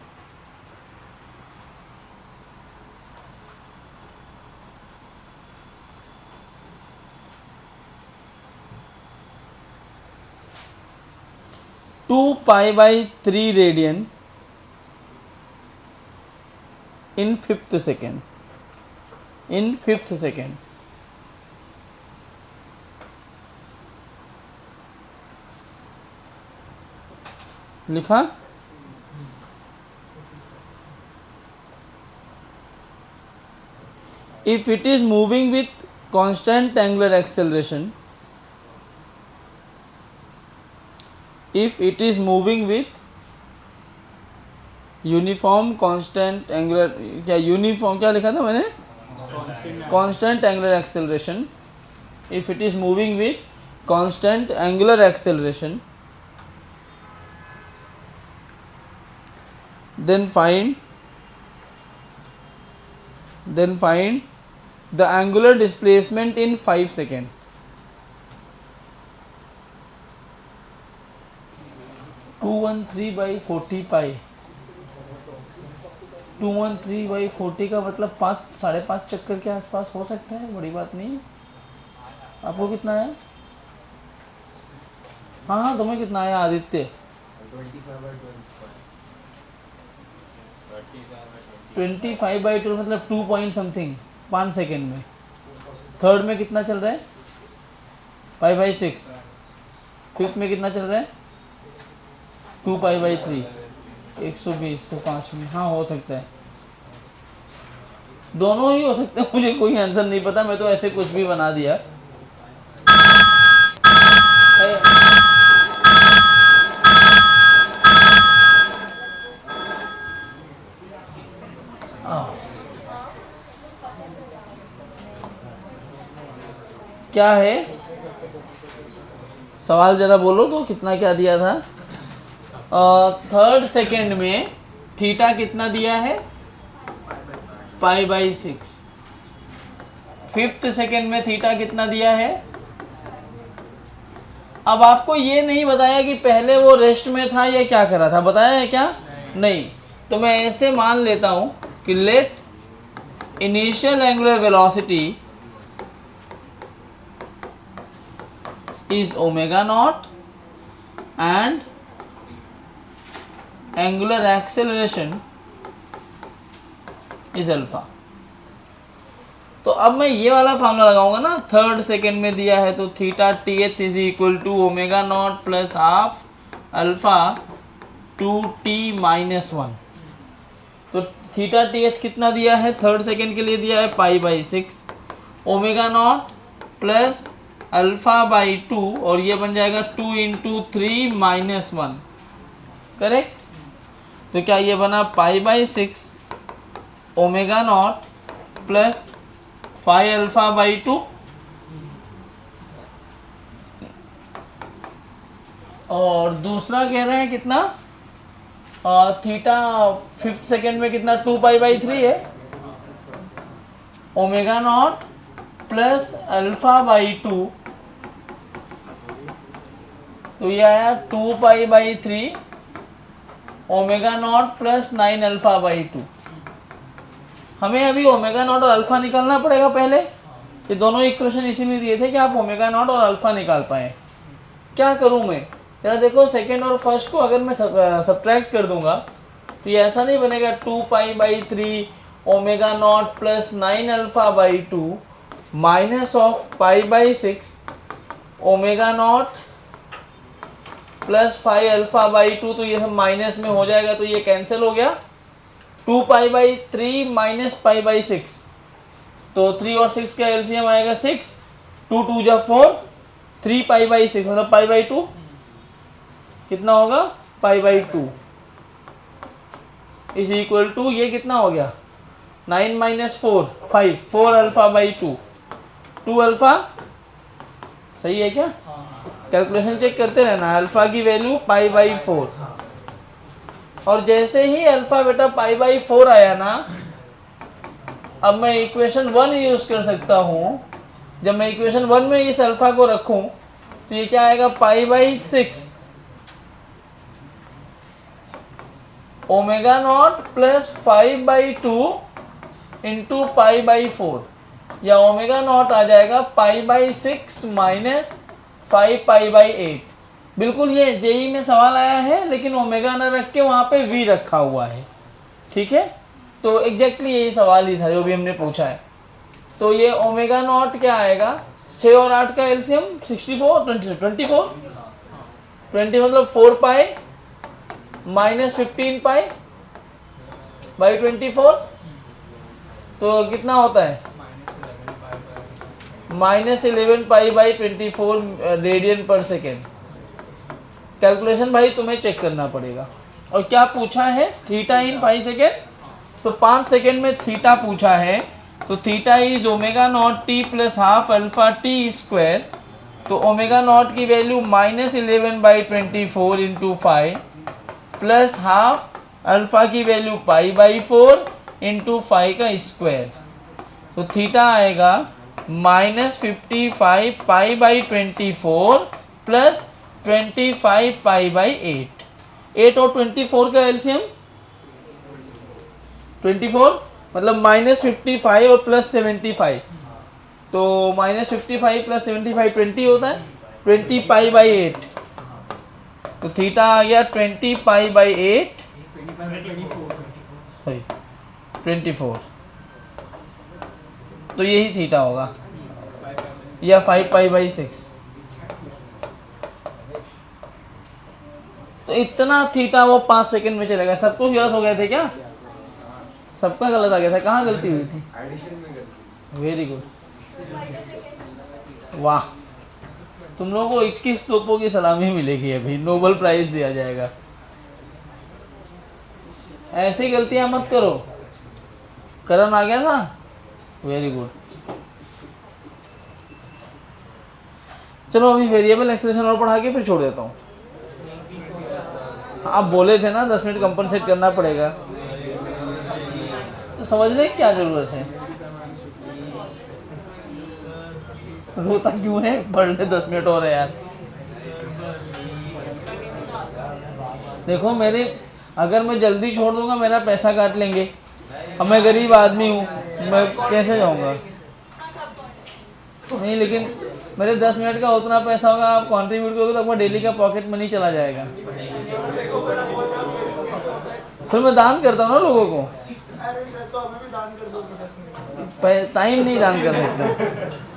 2π/3 radian in 5th second, in 5th second. लिखा? If it is moving with constant angular acceleration, if it is moving with uniform constant angular, क्या यूनिफॉर्म क्या लिखा था मैंने? Constant angular acceleration. If it is moving with constant angular acceleration, then find the angular displacement in 5 seconds. To 213/40 का मतलब 5-5.5 चक्कर के आसपास हो सकता है, बड़ी बात नहीं है। आपको कितना आया? हाँ तुम्हें कितना आया आदित्य? 25/12 मतलब 2 पॉइंट समथिंग 5 सेकेंड में। थर्ड में कितना चल रहा है? 5/6। फिफ्थ में कितना चल रहा है? 2π/3, 120 तो 5 में। हाँ हो सकता है, दोनों ही हो सकते हैं, मुझे कोई आंसर नहीं पता, मैं तो ऐसे कुछ भी बना दिया। क्या है सवाल जरा बोलो तो, कितना क्या दिया था? थर्ड सेकेंड में थीटा कितना दिया है? π/6। फिफ्थ सेकेंड में थीटा कितना दिया है? अब आपको ये नहीं बताया कि पहले वो रेस्ट में था या क्या कर रहा था, बताया है क्या? नहीं। तो मैं ऐसे मान लेता हूं कि let initial angular velocity is omega naught and angular acceleration is alpha। तो अब मैं ये वाला फार्मूला लगाऊंगा ना, थर्ड सेकेंड में दिया है तो theta tth is equal to omega naught plus half alpha 2t-1। तो थीटा टीएथ कितना दिया है? थर्ड सेकेंड के लिए दिया है π/6, ओमेगा नॉट प्लस α/2 और ये बन जाएगा 2 × 3 - 1, करेक्ट? तो क्या ये बना π/6 ओमेगा नॉट प्लस 5α/2। और दूसरा कह रहे हैं कितना? थीटा फिफ्थ सेकेंड में कितना? 2π/3 है, ओमेगा नॉट प्लस α/2, तो ये आया 2π/3 ओमेगा नॉट प्लस 9α/2। हमें अभी ओमेगा नॉट और अल्फा निकालना पड़ेगा पहले। ये दोनों इक्वेशन इसी में दिए थे कि आप ओमेगा नॉट और अल्फा निकाल पाए। क्या करूं मैं? जरा देखो, सेकेंड और फर्स्ट को अगर मैं सब्ट्रैक्ट कर दूंगा तो ये ऐसा नहीं बनेगा 2π/3 omega naught plus 9α/2 minus of π/6 omega naught plus 5α/2, तो ये सब माइनस में हो जाएगा, तो ये कैंसिल हो गया। 2π/3 माइनस π/6, तो 3 और 6 का एलसीएम आएगा 6, 2 2 जा 4, 3π/6 मतलब π/2 कितना होगा? π/2 इज इक्वल टू, ये कितना हो गया? 9 - 4 5, 4α/2, 2α। सही है क्या? कैलकुलेशन चेक करते रहना। अल्फा की वैल्यू π/4, और जैसे ही अल्फा बेटा π/4 आया ना, अब मैं इक्वेशन 1 यूज कर सकता हूँ। जब मैं इक्वेशन 1 में इस अल्फा को रखूं तो ये क्या आएगा? π/6 ओमेगा नॉट प्लस 5/2 इंटू π/4, या ओमेगा नॉट आ जाएगा π/6 माइनस 5π/8। बिल्कुल ये जेई में सवाल आया है, लेकिन ओमेगा न रख के वहाँ पे वी रखा हुआ है, ठीक है। तो एग्जैक्टली यही सवाल ही था जो भी हमने पूछा है। तो ये ओमेगा नॉट क्या आएगा, 6 और 8 का एलसीएम 64, 24 20 मतलब 4 पाई माइनस 15 पाई बाई 24, तो कितना होता है -11 पाई बाई 24 रेडियन पर सेकेंड। कैलकुलेशन भाई तुम्हें चेक करना पड़ेगा। और क्या पूछा है, थीटा इन 5 सेकेंड, तो 5 सेकेंड में थीटा पूछा है, तो theta is omega naught T plus half alpha T square. तो ओमेगा नॉट की value -11/24 into 5 plus half alpha की वैल्यू π/4 इंटू 5 का स्क्वायर। तो थीटा आएगा -55 π/24 प्लस 25 π/8। 8 और 24 का एलसीएम 24 मतलब -55 और प्लस 75, तो -55 प्लस 75 20 होता है, 20 π/8। तो थीटा आ गया 20 π/8 सॉरी 24, तो यही थीटा होगा, या 5 π/6। तो इतना थीटा वो 5 सेकंड में चलेगा। सबको गलत हो गए थे क्या? सबका गलत आ गया था, कहाँ गलती हुई थी? एडिशन में गलती। वेरी गुड, वाह, तुम लोगों को 21 तोपों की सलामी मिलेगी, अभी नोबेल प्राइज दिया जाएगा। ऐसी गलतियां मत करो। करण आ गया था, वेरी गुड। चलो अभी वेरिएबल एक्सप्रेशन और पढ़ा के फिर छोड़ देता हूँ। आप बोले थे ना 10 मिनट कंपनसेट करना पड़ेगा, तो समझने की क्या जरूरत है? रोता क्यों है? पढ़ ले, 10 मिनट और है यार। देखो मेरे, अगर मैं जल्दी छोड़ दूंगा मेरा पैसा काट लेंगे। अब मैं गरीब आदमी हूँ, मैं कैसे जाऊँगा? नहीं, लेकिन मेरे 10 मिनट का उतना पैसा होगा, आप कंट्रीब्यूट करोगे तो आपका डेली का पॉकेट मनी चला जाएगा। फिर मैं दान करता हूँ ना लोगों को। अरे सर, तो हमें भी दान कर दो 10 मिनट। टाइम नहीं दान कर सकता,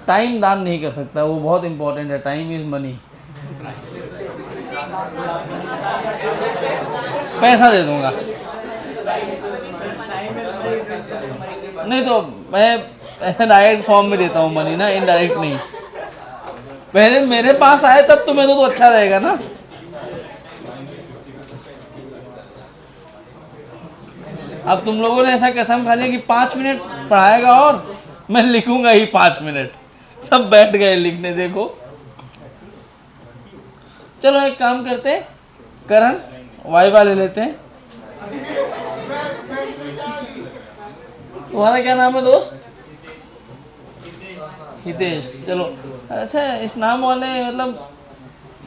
टाइम दान नहीं कर सकता, वो बहुत इंपॉर्टेंट है। Time is money. पैसा दे दूंगा, नहीं तो मैं ऐसे डायरेक्ट फॉर्म में देता हूँ मनी ना, इनडायरेक्ट नहीं। पहले मेरे पास आए तब तुम्हें तो अच्छा रहेगा ना। अब तुम लोगों ने ऐसा कसम खा लिया कि 5 मिनट पढ़ाएगा और मैं लिखूंगा ही 5 मिनट। सब बैठ गए लिखने, देखो। चलो एक काम करते हैं, करण वाइवा ले लेते हैं। तुम्हारा क्या नाम है दोस्त? हितेश। चलो अच्छा, इस नाम वाले मतलब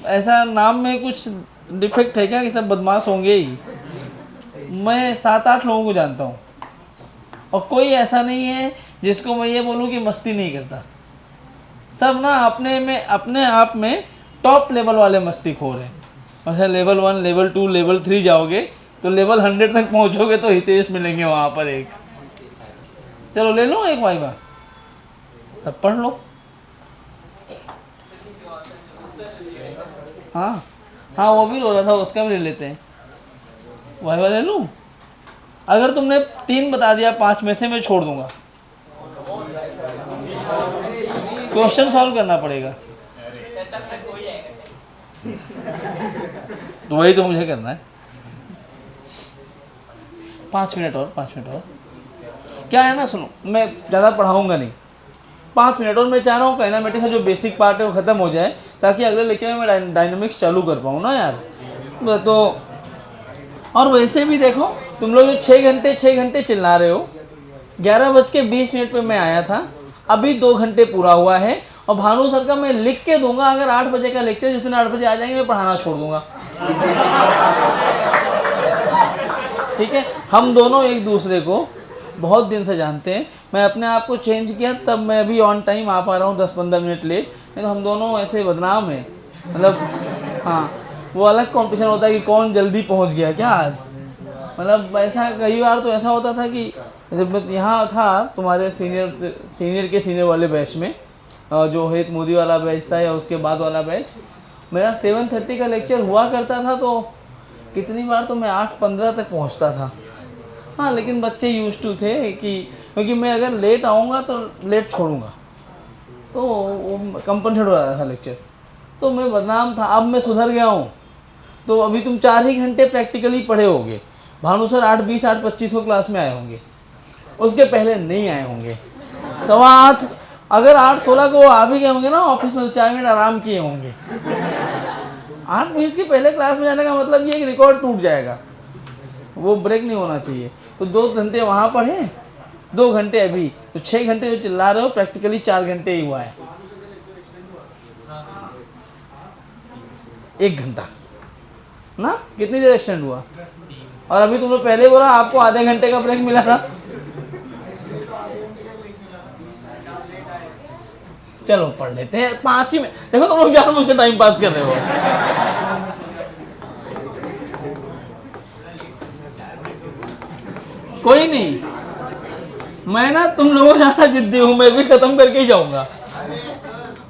ऐसा नाम में कुछ डिफेक्ट है क्या कि सब बदमाश होंगे ही? मैं 7-8 लोगों को जानता हूँ और कोई ऐसा नहीं है जिसको मैं ये बोलूँ कि मस्ती नहीं करता। सब ना अपने में, अपने आप में टॉप लेवल वाले मस्ती खोर हैं। अच्छा, लेवल 1, लेवल 2, लेवल 3 जाओगे तो लेवल 100 तक पहुँचोगे तो हितेश मिलेंगे वहाँ पर एक। चलो ले लो एक वाइवा, तब पढ़ लो। हाँ हाँ, वो भी रो रहा था, उसका भी ले लेते हैं। वाइवा ले लूँ? अगर तुमने 3 बता दिया 5 में से, मैं छोड़ दूंगा। क्वेश्चन सॉल्व करना पड़ेगा, तो वही तो मुझे करना है। 5 मिनट और, 5 मिनट और। क्या है ना, सुनो, मैं ज़्यादा पढ़ाऊंगा नहीं, 5 मिनट और। मैं चाह रहा हूँ काइनेमेटिक्स का जो बेसिक पार्ट है वो ख़त्म हो जाए, ताकि अगले लेक्चर में मैं डायनामिक्स चालू कर पाऊँ ना यार। तो और वैसे भी देखो, तुम लोग 6 घंटे चिल्ला रहे हो। 11:20 पे मैं आया था, अभी 2 घंटे पूरा हुआ है। और भानु सर का मैं लिख के दूंगा, अगर 8 बजे का लेक्चर, जिस दिन 8 बजे आ जाएंगे मैं पढ़ाना छोड़ दूंगा। ठीक है, हम दोनों एक दूसरे को बहुत दिन से जानते हैं। मैं अपने आप को चेंज किया तब मैं अभी ऑन टाइम आ पा रहा हूँ, 10-15 मिनट लेट। नहीं तो हम दोनों ऐसे बदनाम हैं, मतलब हाँ। वो अलग कंपटीशन होता है कि कौन जल्दी पहुंच गया क्या आज। मतलब ऐसा कई बार तो ऐसा होता था कि जब मैं यहाँ था तुम्हारे सीनियर के सीनियर वाले बैच में, जो हेत मोदी वाला बैच था या उसके बाद वाला बैच, मेरा 7:30 का लेक्चर हुआ करता था, तो कितनी बार तो मैं 8:15 तक पहुँचता था। हाँ, लेकिन बच्चे यूज टू थे कि क्योंकि मैं अगर लेट आऊँगा तो लेट छोड़ूंगा, तो वो कंपनसेट हो रहा था लेक्चर, तो मैं बदनाम था। अब मैं सुधर गया हूँ, तो अभी तुम 4 ही घंटे प्रैक्टिकली पढ़े होगे। भानु सर 8:20 8:25 को क्लास में आए होंगे, उसके पहले नहीं आए होंगे। 8:15 अगर 8:16 को आ भी गए होंगे ना ऑफिस में, तो 4 मिनट आराम किए होंगे। 8:20 के पहले क्लास में जाने का मतलब ये कि रिकॉर्ड टूट जाएगा, वो ब्रेक नहीं होना चाहिए। तो 2 घंटे वहाँ पढ़े, 2 घंटे अभी, तो 6 घंटे जो चिल्ला रहे हो प्रैक्टिकली 4 घंटे ही हुआ है। 1 घंटा ना, कितनी देर एक्सटेंड हुआ? और अभी तुमने पहले बोला आपको आधे घंटे का ब्रेक मिला था। चलो पढ़ लेते हैं 5 ही में। देखो तुम लोग क्या मुझे टाइम पास कर रहे हो। कोई नहीं, मैं ना तुम लोगों से ज़्यादा जिद्दी हूं, मैं भी खत्म करके ही जाऊंगा।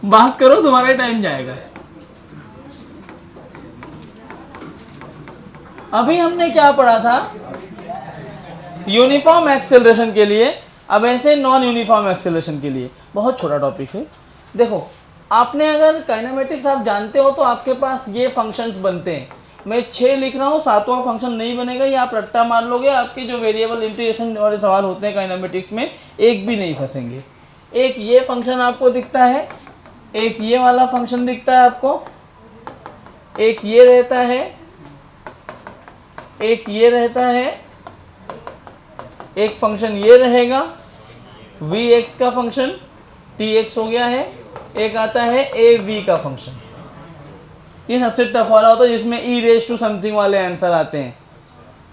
बात करो, तुम्हारा टाइम जाएगा। अभी हमने क्या पढ़ा था? यूनिफॉर्म एक्सेलरेशन के लिए, अब ऐसे नॉन यूनिफॉर्म एक्सेलरेशन के लिए बहुत छोटा टॉपिक है। देखो, आपने अगर काइनेमेटिक्स आप जानते हो तो आपके पास ये फंक्शंस बनते हैं। मैं 6 लिख रहा हूँ, 7वां फंक्शन नहीं बनेगा, ये आप रट्टा मार लोगे। आपके जो वेरिएबल इंटीग्रेशन वाले सवाल होते हैं काइनेमेटिक्स में, एक भी नहीं फंसेंगे। एक ये फंक्शन आपको दिखता है, एक ये वाला फंक्शन दिखता है आपको, एक ये रहता है, एक ये रहता है, एक फंक्शन ये रहेगा vx का फंक्शन, tx हो गया है, एक आता है av का फंक्शन। ये सबसे टफ वाला होता है जिसमें e रेज टू समथिंग वाले आंसर आते हैं।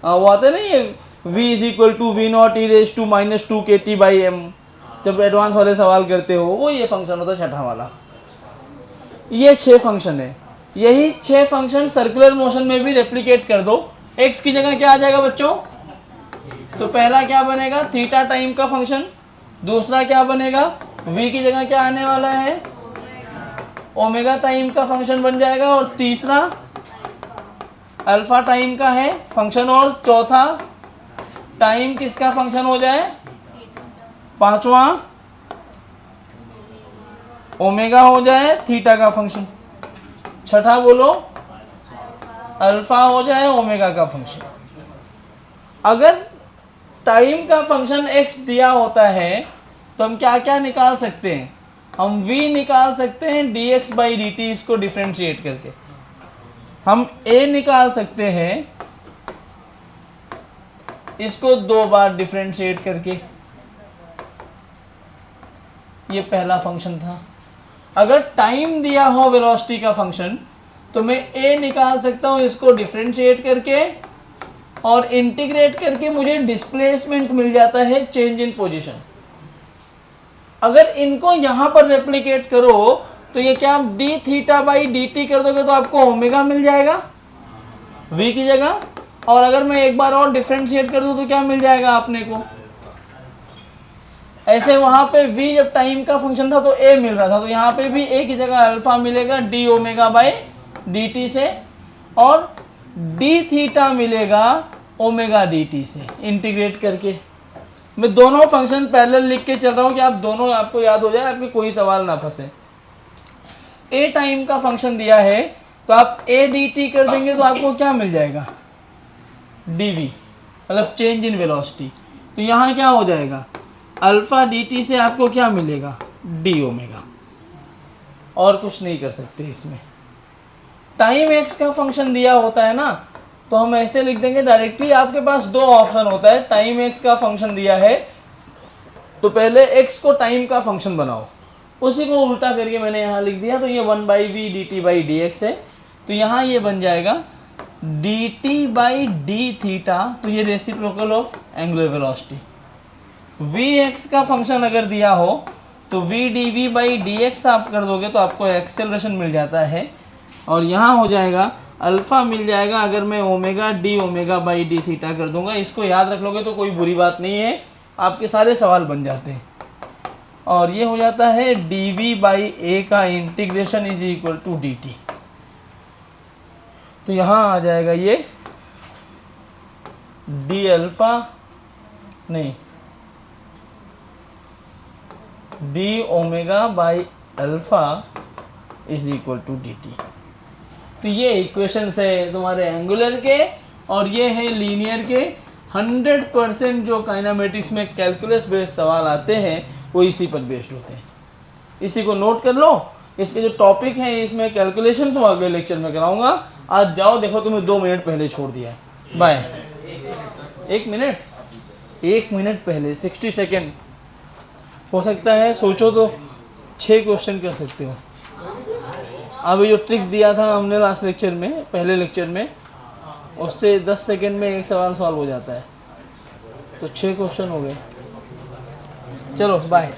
वो आते हैं ना, ये v = v0 e raise to -2 kt/m, जब एडवांस वाले सवाल करते हो, वो ये फंक्शन होता है छठा वाला। ये 6 फंक्शन है, यही 6 फंक्शन सर्कुलर मोशन में भी रेप्लिकेट कर दो। x की जगह क्या आ जाएगा बच्चों? तो पहला क्या बनेगा? थीटा टाइम का फंक्शन। दूसरा क्या बनेगा? v की जगह क्या आने वाला है? ओमेगा टाइम का फंक्शन बन जाएगा। और तीसरा अल्फा टाइम का है फंक्शन। और चौथा टाइम किसका फंक्शन हो जाए? पांचवा ओमेगा हो जाए थीटा का फंक्शन। छठा बोलो, अल्फा हो जाए ओमेगा का फंक्शन। अगर टाइम का फंक्शन x दिया होता है तो हम क्या क्या निकाल सकते हैं? हम v निकाल सकते हैं dx/dt, इसको डिफ्रेंशिएट करके। हम a निकाल सकते हैं इसको 2 बार डिफ्रेंशिएट करके। ये पहला फंक्शन था। अगर टाइम दिया हो वेलोसिटी का फंक्शन तो मैं a निकाल सकता हूं इसको डिफ्रेंशिएट करके, और इंटीग्रेट करके मुझे डिस्प्लेसमेंट मिल जाता है, चेंज इन पोजीशन। अगर इनको यहां पर रेप्लिकेट करो तो ये क्या आप dθ/dt कर दोगे तो आपको ओमेगा मिल जाएगा v की जगह। और अगर मैं एक बार और डिफ्रेंशिएट कर दूं तो क्या मिल जाएगा आपने को? ऐसे वहां पे v जब टाइम का फंक्शन था तो a मिल रहा था, तो यहाँ पे भी a की जगह अल्फा मिलेगा dω/dt से, और dθ मिलेगा ओमेगा dt से इंटीग्रेट करके। मैं दोनों फंक्शन पैरेलल लिख के चल रहा हूँ कि आप दोनों आपको याद हो जाए, आपके कोई सवाल ना फंसे। a टाइम का फंक्शन दिया है तो आप a dt कर देंगे तो आपको क्या मिल जाएगा? dv, मतलब चेंज इन वेलोसिटी। तो यहाँ क्या हो जाएगा? अल्फा dt से आपको क्या मिलेगा? d omega. और कुछ नहीं कर सकते इसमें। टाइम x का फंक्शन दिया होता है ना, तो हम ऐसे लिख देंगे डायरेक्टली। आपके पास 2 ऑप्शन होता है। टाइम x का फंक्शन दिया है तो पहले x को टाइम का फंक्शन बनाओ, उसी को उल्टा करके मैंने यहाँ लिख दिया। तो ये 1/v dt/dx है, तो यहाँ ये बन जाएगा dt/d थीटा। तो ये reciprocal of angular velocity. vx का फंक्शन अगर दिया हो तो v dv/dx आप कर दोगे तो आपको एक्सेलरेशन मिल जाता है। और यहाँ हो जाएगा अल्फ़ा मिल जाएगा अगर मैं omega D omega by D theta कर दूंगा। इसको याद रख लोगे तो कोई बुरी बात नहीं है, आपके सारे सवाल बन जाते हैं। और ये हो जाता है डी वी बाई ए का integration is equal to d t. तो यहाँ आ जाएगा ये डी अल्फ़ा नहीं d omega by alpha is equal to d t. तो ये इक्वेशंस है तुम्हारे एंगुलर के और ये है लीनियर के। 100% जो काइनामेटिक्स में कैलकुलस बेस्ड सवाल आते हैं वो इसी पर बेस्ड होते हैं। इसी को नोट कर लो। इसके जो टॉपिक हैं इसमें कैलकुलेशंस वो अगले लेक्चर में कराऊंगा। आज जाओ, देखो तुम्हें 2 मिनट पहले छोड़ दिया है। बाय। 1 मिनट 1 मिनट पहले 60 सेकेंड हो सकता है। सोचो तो 6 क्वेश्चन कर सकते हो। अभी जो ट्रिक दिया था हमने लास्ट लेक्चर में, पहले लेक्चर में, उससे 10 सेकेंड में एक सवाल सॉल्व हो जाता है। तो 6 क्वेश्चन हो गए। चलो बाय।